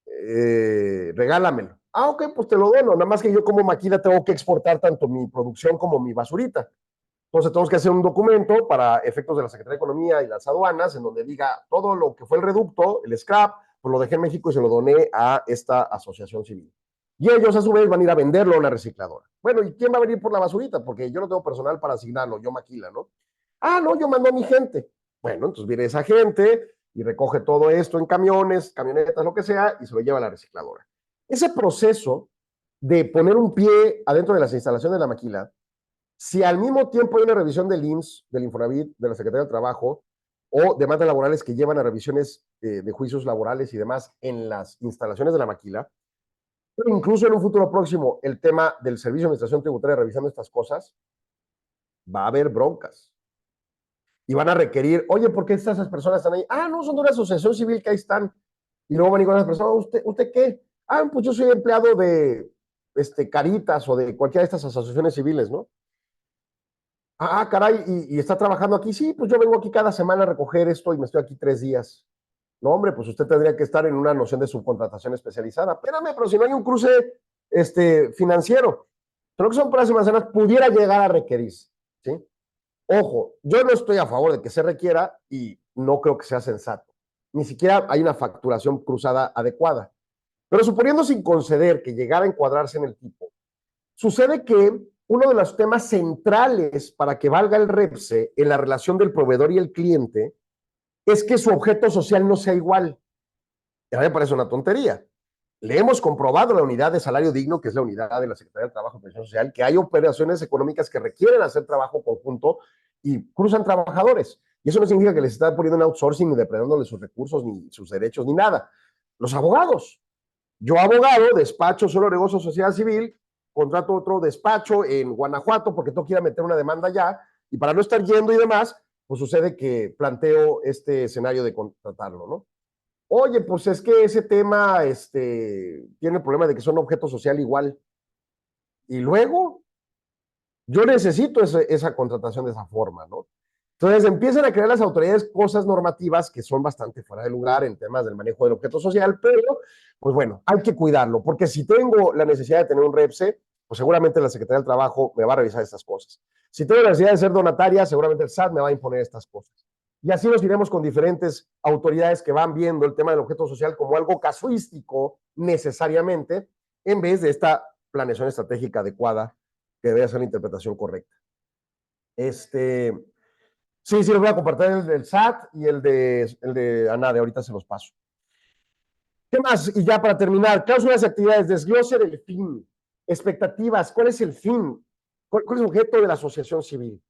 Regálamelo. Ah, ok, pues te lo dono. Nada más que yo como maquila tengo que exportar tanto mi producción como mi basurita. Entonces tenemos que hacer un documento para efectos de la Secretaría de Economía y las aduanas en donde diga todo lo que fue el reducto, el scrap, pues lo dejé en México y se lo doné a esta asociación civil. Y ellos a su vez van a ir a venderlo a una recicladora. Bueno, ¿y quién va a venir por la basurita? Porque yo no tengo personal para asignarlo, yo maquila, ¿no? Ah, no, yo mando a mi gente. Bueno, entonces viene esa gente y recoge todo esto en camiones, camionetas, lo que sea, y se lo lleva a la recicladora. Ese proceso de poner un pie adentro de las instalaciones de la maquila, si al mismo tiempo hay una revisión del IMSS, del Infonavit, de la Secretaría del Trabajo, o demandas laborales que llevan a revisiones de juicios laborales y demás en las instalaciones de la maquila, pero incluso en un futuro próximo, el tema del Servicio de Administración Tributaria revisando estas cosas, va a haber broncas. Y van a requerir, oye, ¿por qué esas personas están ahí? Ah, no, son de una asociación civil que ahí están. Y luego van a ir con las personas, ¿usted qué? Ah, pues yo soy empleado de Caritas o de cualquiera de estas asociaciones civiles, ¿no? Ah, caray, ¿y está trabajando aquí? Sí, pues yo vengo aquí cada semana a recoger esto y me estoy aquí 3 días. No, hombre, pues usted tendría que estar en una noción de subcontratación especializada. Espérame, pero si no hay un cruce financiero, creo que son próximas semanas, pudiera llegar a requerirse, ¿sí? Ojo, yo no estoy a favor de que se requiera y no creo que sea sensato. Ni siquiera hay una facturación cruzada adecuada. Pero suponiendo sin conceder que llegara a encuadrarse en el tipo, sucede que uno de los temas centrales para que valga el REPSE en la relación del proveedor y el cliente es que su objeto social no sea igual. A mí me parece una tontería. Le hemos comprobado la unidad de salario digno, que es la unidad de la Secretaría del Trabajo y Previsión Social, que hay operaciones económicas que requieren hacer trabajo conjunto y cruzan trabajadores. Y eso no significa que les está poniendo un outsourcing ni depredándoles sus recursos, ni sus derechos, ni nada. Los abogados. Yo, abogado, despacho solo negocio sociedad civil, contrato otro despacho en Guanajuato porque tengo que ir a meter una demanda allá, y para no estar yendo y demás, pues sucede que planteo este escenario de contratarlo, ¿no? Oye, pues es que ese tema tiene el problema de que son objeto social igual. Y luego, yo necesito esa contratación de esa forma, ¿no? Entonces empiezan a crear las autoridades cosas normativas que son bastante fuera de lugar en temas del manejo del objeto social, pero pues bueno, hay que cuidarlo, porque si tengo la necesidad de tener un REPSE, pues seguramente la Secretaría del Trabajo me va a revisar estas cosas. Si tengo la necesidad de ser donataria, seguramente el SAT me va a imponer estas cosas. Y así nos iremos con diferentes autoridades que van viendo el tema del objeto social como algo casuístico necesariamente, en vez de esta planeación estratégica adecuada que debe ser la interpretación correcta. Sí, les voy a compartir el del SAT y el de ANADE, ahorita se los paso. ¿Qué más? Y ya para terminar, cláusulas de actividades, desglose del fin, expectativas, ¿cuál es el fin? ¿Cuál es el objeto de la asociación civil?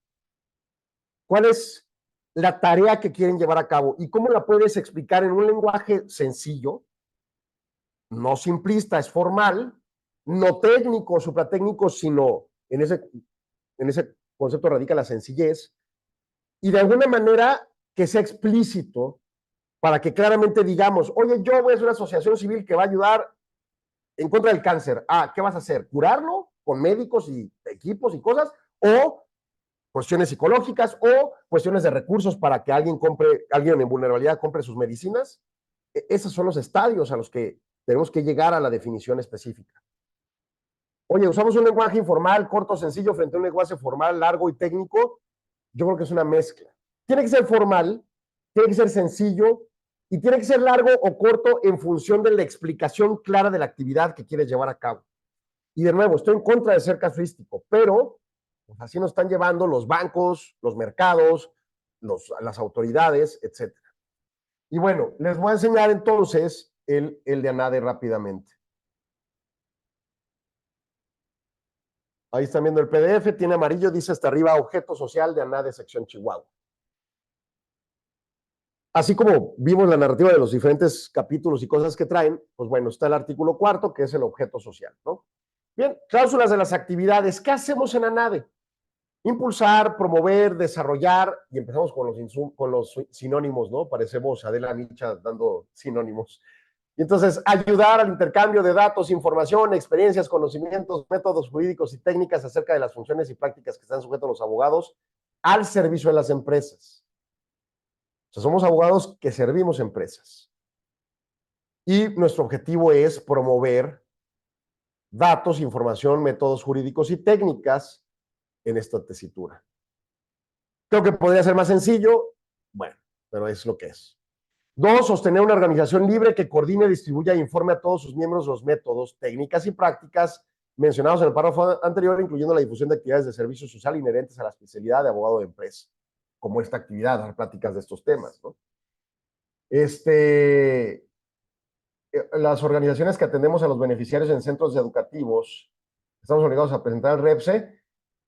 ¿Cuál es la tarea que quieren llevar a cabo? ¿Y cómo la puedes explicar en un lenguaje sencillo, no simplista, es formal, no técnico, supratécnico, sino en ese concepto radica la sencillez, y de alguna manera que sea explícito para que claramente digamos, oye, yo voy a hacer una asociación civil que va a ayudar en contra del cáncer. ¿Qué vas a hacer? ¿Curarlo con médicos y equipos y cosas? ¿O cuestiones psicológicas o cuestiones de recursos para que alguien en vulnerabilidad compre sus medicinas? Esos son los estadios a los que tenemos que llegar a la definición específica. Oye, usamos un lenguaje informal, corto, sencillo, frente a un lenguaje formal, largo y técnico. Yo creo que es una mezcla. Tiene que ser formal, tiene que ser sencillo y tiene que ser largo o corto en función de la explicación clara de la actividad que quieres llevar a cabo. Y de nuevo, estoy en contra de ser casuístico, pero pues así nos están llevando los bancos, los mercados, las autoridades, etc. Y bueno, les voy a enseñar entonces el de ANADE rápidamente. Ahí están viendo el PDF, tiene amarillo, dice hasta arriba, objeto social de ANADE sección Chihuahua. Así como vimos la narrativa de los diferentes capítulos y cosas que traen, pues bueno, está el artículo 4, que es el objeto social, ¿no? Bien, cláusulas de las actividades. ¿Qué hacemos en ANADE? Impulsar, promover, desarrollar, y empezamos con los sinónimos, ¿no? Parecemos Adela Micha dando sinónimos. Y entonces, ayudar al intercambio de datos, información, experiencias, conocimientos, métodos jurídicos y técnicas acerca de las funciones y prácticas que están sujetos los abogados al servicio de las empresas. O sea, somos abogados que servimos empresas. Y nuestro objetivo es promover datos, información, métodos jurídicos y técnicas en esta tesitura. Creo que podría ser más sencillo, bueno, pero es lo que es. 2, sostener una organización libre que coordine, distribuya e informe a todos sus miembros los métodos, técnicas y prácticas mencionados en el párrafo anterior, incluyendo la difusión de actividades de servicio social inherentes a la especialidad de abogado de empresa, como esta actividad, dar pláticas de estos temas, ¿no? Las organizaciones que atendemos a los beneficiarios en centros educativos, estamos obligados a presentar al REPSE.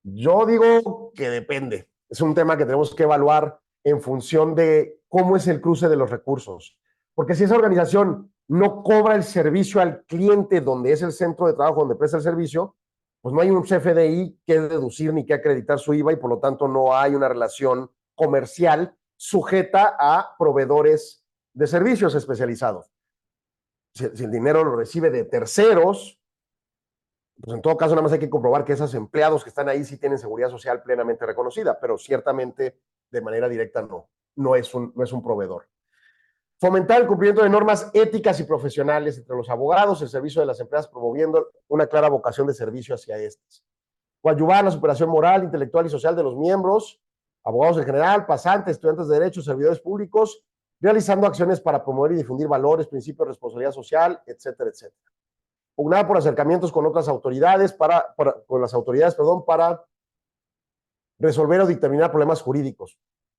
Yo digo que depende. Es un tema que tenemos que evaluar en función de cómo es el cruce de los recursos. Porque si esa organización no cobra el servicio al cliente donde es el centro de trabajo donde presta el servicio, pues no hay un CFDI que deducir ni que acreditar su IVA y por lo tanto no hay una relación comercial sujeta a proveedores de servicios especializados. Si el dinero lo recibe de terceros, pues en todo caso nada más hay que comprobar que esos empleados que están ahí sí tienen seguridad social plenamente reconocida, pero ciertamente de manera directa no es un proveedor. Fomentar el cumplimiento de normas éticas y profesionales entre los abogados, el servicio de las empresas, promoviendo una clara vocación de servicio hacia estas. Coadyuvar la superación moral, intelectual y social de los miembros, abogados en general, pasantes, estudiantes de derecho, servidores públicos, realizando acciones para promover y difundir valores, principios de responsabilidad social, etcétera, etcétera. Pugnar por acercamientos con otras autoridades, para resolver o dictaminar problemas jurídicos.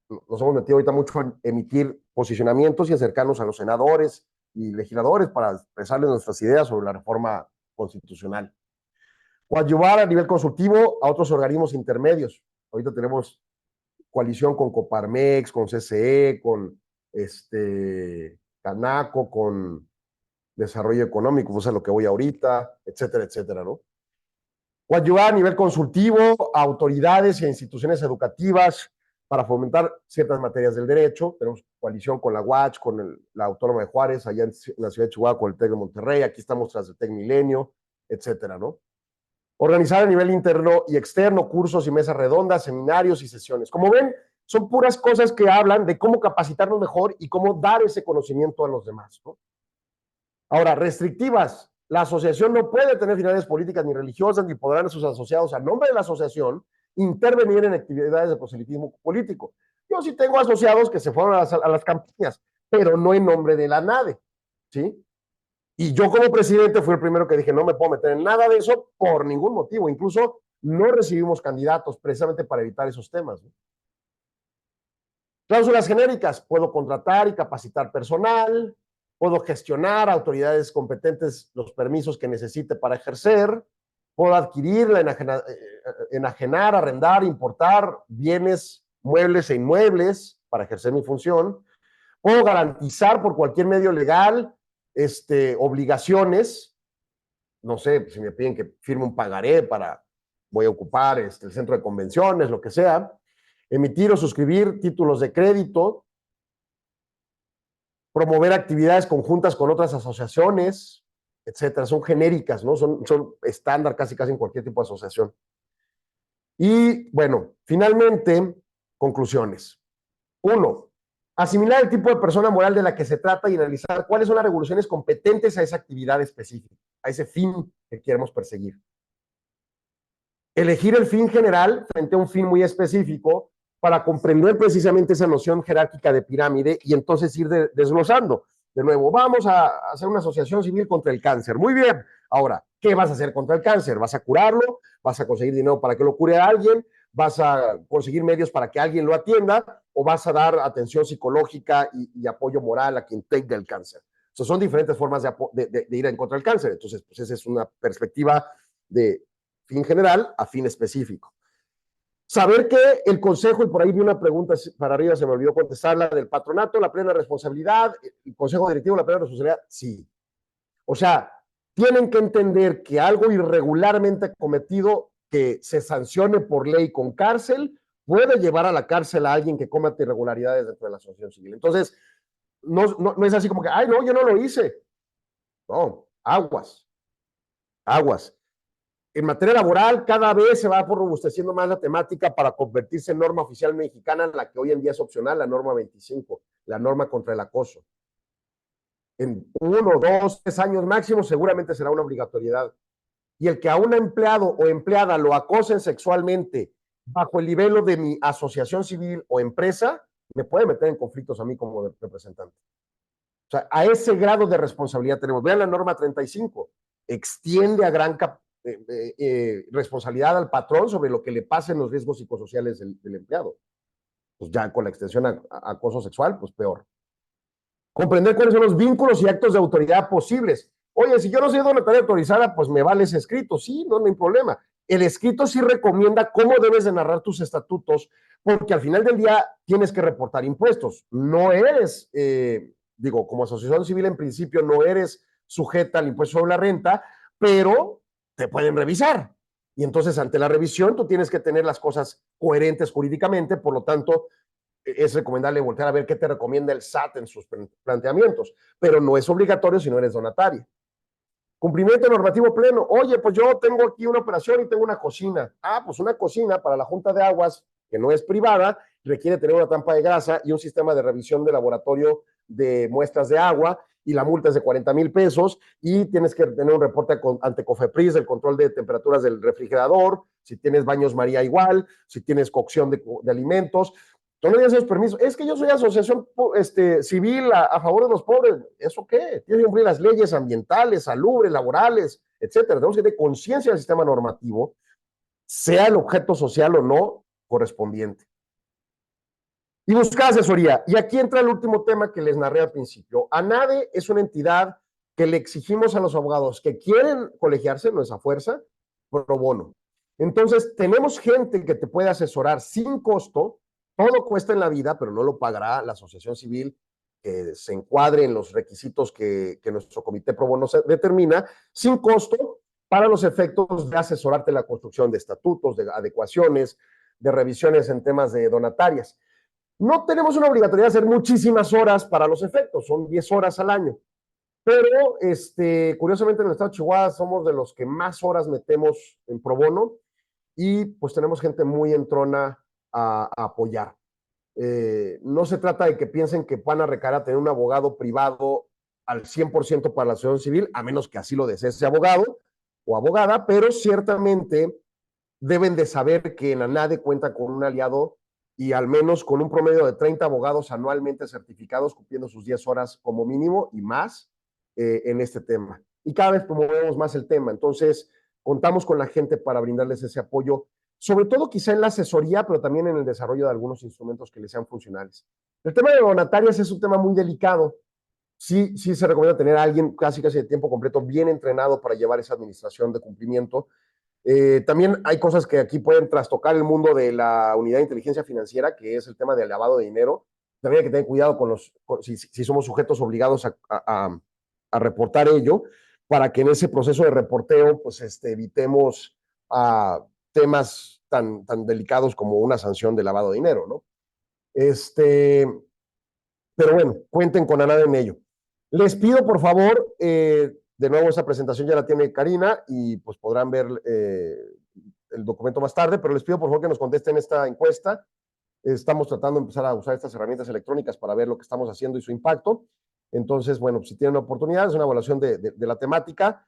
Nos hemos metido ahorita mucho en emitir posicionamientos y acercarnos a los senadores y legisladores para expresarles nuestras ideas sobre la reforma constitucional. Coadyuvar a nivel consultivo a otros organismos intermedios. Ahorita tenemos coalición con Coparmex, con CCE, con Canaco, con Desarrollo Económico, pues es a lo que voy ahorita, etcétera, etcétera, ¿no? Coadyuvar a nivel consultivo a autoridades y a instituciones educativas para fomentar ciertas materias del derecho. Tenemos coalición con la UACH, con la Autónoma de Juárez, allá en la ciudad de Chihuahua con el TEC de Monterrey, aquí estamos tras el TEC Milenio, etcétera, ¿no? Organizar a nivel interno y externo cursos y mesas redondas, seminarios y sesiones. Como ven, son puras cosas que hablan de cómo capacitarnos mejor y cómo dar ese conocimiento a los demás, ¿no? Ahora, restrictivas. La asociación no puede tener finalidades políticas ni religiosas, ni podrán sus asociados, a nombre de la asociación, intervenir en actividades de proselitismo político. Yo sí tengo asociados que se fueron a las campañas, pero no en nombre de la NADE, ¿sí? Y yo como presidente fui el primero que dije, no me puedo meter en nada de eso por ningún motivo. Incluso no recibimos candidatos precisamente para evitar esos temas, ¿no? Cláusulas genéricas. Puedo contratar y capacitar personal, puedo gestionar a autoridades competentes los permisos que necesite para ejercer, puedo adquirir, enajenar, arrendar, importar bienes, muebles e inmuebles para ejercer mi función, puedo garantizar por cualquier medio legal obligaciones, no sé, si me piden que firme un pagaré para voy a ocupar el centro de convenciones, lo que sea, emitir o suscribir títulos de crédito, promover actividades conjuntas con otras asociaciones, etcétera. Son genéricas, ¿no? Son estándar casi en cualquier tipo de asociación. Y bueno, finalmente, conclusiones. 1. Asimilar el tipo de persona moral de la que se trata y analizar cuáles son las regulaciones competentes a esa actividad específica, a ese fin que queremos perseguir. Elegir el fin general frente a un fin muy específico para comprender precisamente esa noción jerárquica de pirámide y entonces ir desglosando. De nuevo, vamos a hacer una asociación civil contra el cáncer. Muy bien. Ahora, ¿qué vas a hacer contra el cáncer? ¿Vas a curarlo? ¿Vas a conseguir dinero para que lo cure a alguien? ¿Vas a conseguir medios para que alguien lo atienda? ¿O vas a dar atención psicológica y apoyo moral a quien tenga el cáncer? O sea, son diferentes formas de ir en contra del cáncer. Entonces, pues esa es una perspectiva de fin general a fin específico. Saber que el consejo, y por ahí vi una pregunta para arriba, se me olvidó contestarla, del patronato, la plena responsabilidad, el consejo directivo, la plena responsabilidad, sí. O sea, tienen que entender que algo irregularmente cometido que se sancione por ley con cárcel puede llevar a la cárcel a alguien que comete irregularidades dentro de la asociación civil. Entonces, no es así como que, ay, no, yo no lo hice. No, aguas, aguas. En materia laboral, cada vez se va robusteciendo más la temática para convertirse en norma oficial mexicana, la que hoy en día es opcional, la norma 25, la norma contra el acoso. En 1, 2, 3 años máximo seguramente será una obligatoriedad. Y el que a un empleado o empleada lo acosen sexualmente bajo el nivel de mi asociación civil o empresa, me puede meter en conflictos a mí como representante. O sea, a ese grado de responsabilidad tenemos. Vean la norma 35, extiende a gran responsabilidad al patrón sobre lo que le pasen los riesgos psicosociales del empleado. Pues ya con la extensión a acoso sexual, pues peor. Comprender cuáles son los vínculos y actos de autoridad posibles. Oye, si yo no soy donataria autorizada, pues me vale ese escrito. Sí, no hay problema. El escrito sí recomienda cómo debes de narrar tus estatutos, porque al final del día tienes que reportar impuestos. No eres, como asociación civil en principio, no eres sujeta al impuesto sobre la renta, pero te pueden revisar. Y entonces ante la revisión tú tienes que tener las cosas coherentes jurídicamente, por lo tanto es recomendable voltear a ver qué te recomienda el SAT en sus planteamientos, pero no es obligatorio si no eres donataria. Cumplimiento normativo pleno. Oye, pues yo tengo aquí una operación y tengo una cocina. Ah, pues una cocina para la Junta de Aguas, que no es privada, requiere tener una trampa de grasa y un sistema de revisión de laboratorio de muestras de agua, y la multa es de 40,000 pesos, y tienes que tener un reporte ante COFEPRIS del control de temperaturas del refrigerador, si tienes baños María igual, si tienes cocción de alimentos. Tú no tienes esos permisos. Es que yo soy asociación civil a favor de los pobres. ¿Eso qué? Tienes que cumplir las leyes ambientales, salubres, laborales, etcétera. Tenemos que tener conciencia del sistema normativo, sea el objeto social o no correspondiente. Y buscar asesoría. Y aquí entra el último tema que les narré al principio. ANADE es una entidad que le exigimos a los abogados que quieren colegiarse, no es a fuerza, pro bono. Entonces, tenemos gente que te puede asesorar sin costo. Todo cuesta en la vida, pero no lo pagará la asociación civil que se encuadre en los requisitos que nuestro comité pro bono determina, sin costo, para los efectos de asesorarte en la construcción de estatutos, de adecuaciones, de revisiones en temas de donatarias. No tenemos una obligatoriedad de hacer muchísimas horas para los efectos, son 10 horas al año. Pero, curiosamente, en el estado de Chihuahua somos de los que más horas metemos en pro bono, y pues tenemos gente muy entrona a apoyar. No se trata de que piensen que van a recaer a tener un abogado privado al 100% para la asociación civil, a menos que así lo desee ese abogado o abogada, pero ciertamente deben de saber que en ANADE cuenta con un aliado y al menos con un promedio de 30 abogados anualmente certificados, cumpliendo sus 10 horas como mínimo y más en este tema. Y cada vez promovemos más el tema. Entonces, contamos con la gente para brindarles ese apoyo, sobre todo quizá en la asesoría, pero también en el desarrollo de algunos instrumentos que les sean funcionales. El tema de donatarias es un tema muy delicado. Sí se recomienda tener a alguien casi de tiempo completo, bien entrenado para llevar esa administración de cumplimiento. También hay cosas que aquí pueden trastocar el mundo de la unidad de inteligencia financiera, que es el tema del lavado de dinero. También hay que tener cuidado si somos sujetos obligados a reportar ello, para que en ese proceso de reporteo pues evitemos temas tan delicados como una sanción de lavado de dinero, ¿no? Pero bueno, cuenten con ANADE en ello. Les pido, por favor, de nuevo esa presentación ya la tiene Karina y pues podrán ver el documento más tarde, pero les pido, por favor, que nos contesten esta encuesta. Estamos tratando de empezar a usar estas herramientas electrónicas para ver lo que estamos haciendo y su impacto. Entonces, bueno, si tienen la oportunidad, es una evaluación de la temática.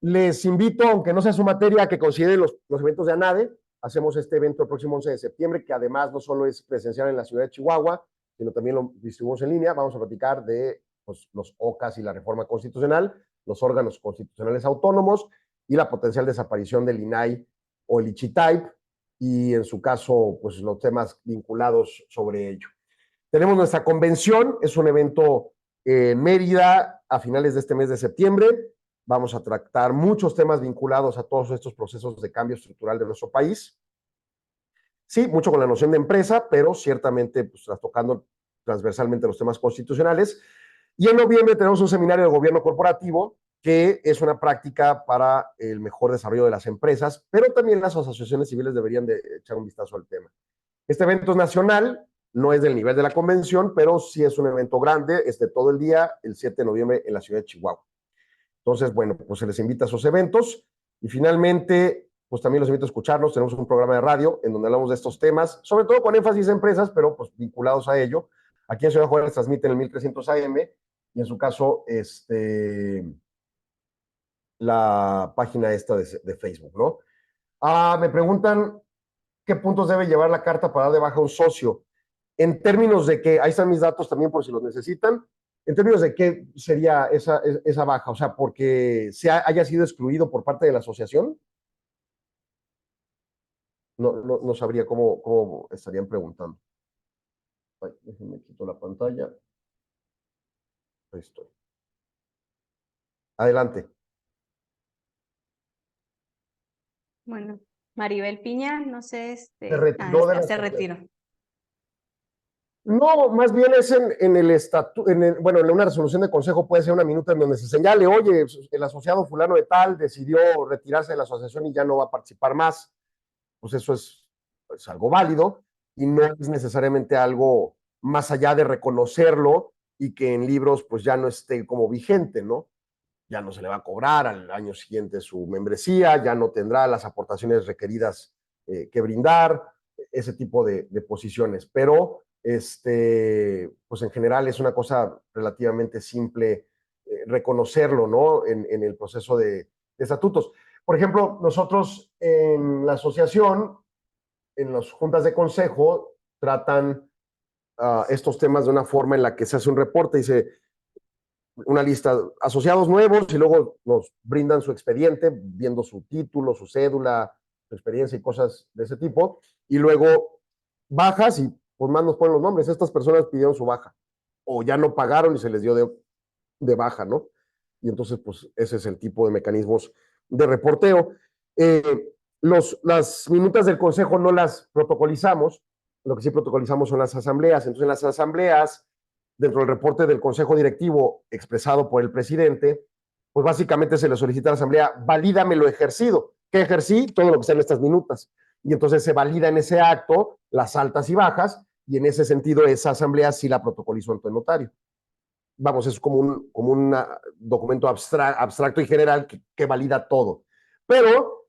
Les invito, aunque no sea su materia, a que consideren los eventos de ANADE. Hacemos este evento el próximo 11 de septiembre, que además no solo es presencial en la ciudad de Chihuahua, sino también lo distribuimos en línea. Vamos a platicar de pues, los OCAS y la reforma constitucional, los órganos constitucionales autónomos y la potencial desaparición del INAI o el ICHITAIP, y en su caso, pues los temas vinculados sobre ello. Tenemos nuestra convención, es un evento en Mérida a finales de este mes de septiembre. Vamos a tratar muchos temas vinculados a todos estos procesos de cambio estructural de nuestro país. Sí, mucho con la noción de empresa, pero ciertamente pues, tocando transversalmente los temas constitucionales. Y en noviembre tenemos un seminario de gobierno corporativo, que es una práctica para el mejor desarrollo de las empresas, pero también las asociaciones civiles deberían de echar un vistazo al tema. Este evento es nacional, no es del nivel de la convención, pero sí es un evento grande, es de todo el día, el 7 de noviembre en la ciudad de Chihuahua. Entonces, bueno, pues se les invita a esos eventos. Y finalmente, pues también los invito a escucharnos. Tenemos un programa de radio en donde hablamos de estos temas, sobre todo con énfasis en empresas, pero pues vinculados a ello. Aquí en Ciudad Juárez transmiten el 1300 AM y en su caso, la página esta de Facebook, ¿no? Me preguntan qué puntos debe llevar la carta para dar de baja a un socio. En términos de que, ahí están mis datos también por si los necesitan, en términos de qué sería esa baja, o sea, porque haya sido excluido por parte de la asociación, no sabría cómo estarían preguntando. Ay, déjenme quito la pantalla. Ahí estoy. Adelante. Bueno, Maribel Piña, no sé, Se retiró de la se retiró. No, más bien es en el estatuto, bueno, en una resolución de consejo puede ser una minuta en donde se señale, oye, el asociado fulano de tal decidió retirarse de la asociación y ya no va a participar más. Pues eso es algo válido y no es necesariamente algo más allá de reconocerlo y que en libros pues ya no esté como vigente, ¿no? Ya no se le va a cobrar al año siguiente su membresía, ya no tendrá las aportaciones requeridas que brindar, ese tipo de posiciones. Pero pues en general es una cosa relativamente simple reconocerlo, ¿no? En el proceso de estatutos. Por ejemplo, nosotros en la asociación, en las juntas de consejo, tratan estos temas de una forma en la que se hace un reporte, dice una lista de asociados nuevos y luego nos brindan su expediente, viendo su título, su cédula, su experiencia y cosas de ese tipo, y luego bajas y pues más nos ponen los nombres. Estas personas pidieron su baja o ya no pagaron y se les dio de baja, ¿no? Y entonces, pues ese es el tipo de mecanismos de reporteo. Las minutas del consejo no las protocolizamos, lo que sí protocolizamos son las asambleas. Entonces, en las asambleas, dentro del reporte del consejo directivo expresado por el presidente, pues básicamente se le solicita a la asamblea, valídame lo ejercido. ¿Qué ejercí? Todo lo que está en estas minutas. Y entonces se valida en ese acto las altas y bajas, y en ese sentido esa asamblea sí la protocolizó ante el notario. Vamos, es como un documento abstracto y general que valida todo. Pero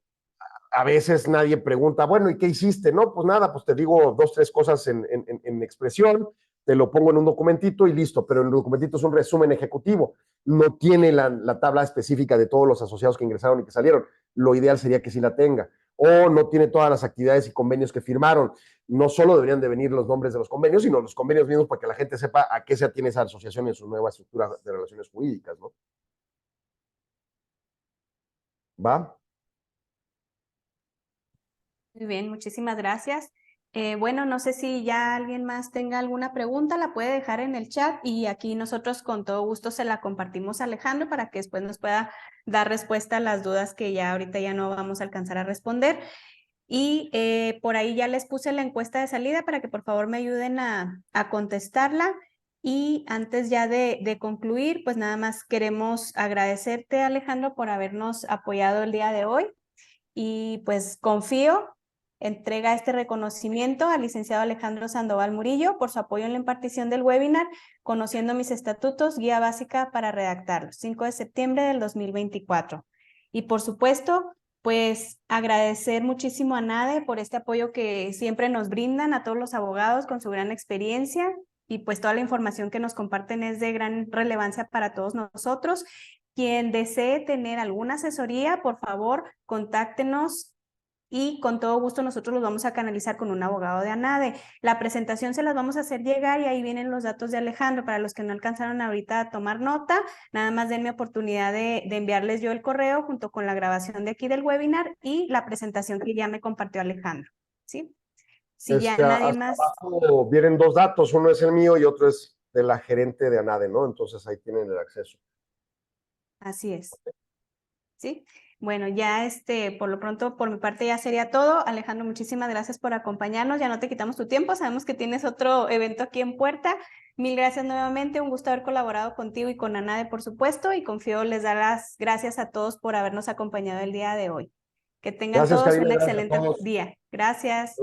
a veces nadie pregunta, bueno, ¿y qué hiciste? No, pues nada, pues te digo 2, 3 cosas en expresión, te lo pongo en un documentito y listo, pero el documentito es un resumen ejecutivo, no tiene la tabla específica de todos los asociados que ingresaron y que salieron. Lo ideal sería que sí la tenga. O no tiene todas las actividades y convenios que firmaron. No solo deberían de venir los nombres de los convenios, sino los convenios mismos para que la gente sepa a qué se atiene esa asociación en su nueva estructura de relaciones jurídicas, ¿no? ¿Va? Muy bien, muchísimas gracias. Bueno, no sé si ya alguien más tenga alguna pregunta, la puede dejar en el chat y aquí nosotros con todo gusto se la compartimos a Alejandro para que después nos pueda dar respuesta a las dudas que ya ahorita ya no vamos a alcanzar a responder. Y por ahí ya les puse la encuesta de salida para que por favor me ayuden a contestarla. Y antes ya de concluir, pues nada más queremos agradecerte, Alejandro, por habernos apoyado el día de hoy. Y pues confío entrega este reconocimiento al licenciado Alejandro Sandoval Murillo por su apoyo en la impartición del webinar Conociendo mis estatutos, guía básica para redactarlos, 5 de septiembre del 2024. Y por supuesto, pues agradecer muchísimo a NADE por este apoyo que siempre nos brindan a todos los abogados con su gran experiencia y pues toda la información que nos comparten es de gran relevancia para todos nosotros. Quien desee tener alguna asesoría, por favor, contáctenos y con todo gusto nosotros los vamos a canalizar con un abogado de ANADE. La presentación se las vamos a hacer llegar y ahí vienen los datos de Alejandro. Para los que no alcanzaron ahorita a tomar nota, nada más denme oportunidad de enviarles yo el correo junto con la grabación de aquí del webinar y la presentación que ya me compartió Alejandro, ¿sí? Si ya nadie Hasta más... abajo vienen dos datos, uno es el mío y otro es de la gerente de ANADE, ¿no? Entonces ahí tienen el acceso. Así es, ¿sí? Bueno, ya por lo pronto por mi parte ya sería todo. Alejandro, muchísimas gracias por acompañarnos. Ya no te quitamos tu tiempo. Sabemos que tienes otro evento aquí en puerta. Mil gracias nuevamente. Un gusto haber colaborado contigo y con ANADE, por supuesto. Y confío les dar las gracias a todos por habernos acompañado el día de hoy. Que tengan Gracias, todos Karina, un gracias a excelente todos. día. Gracias.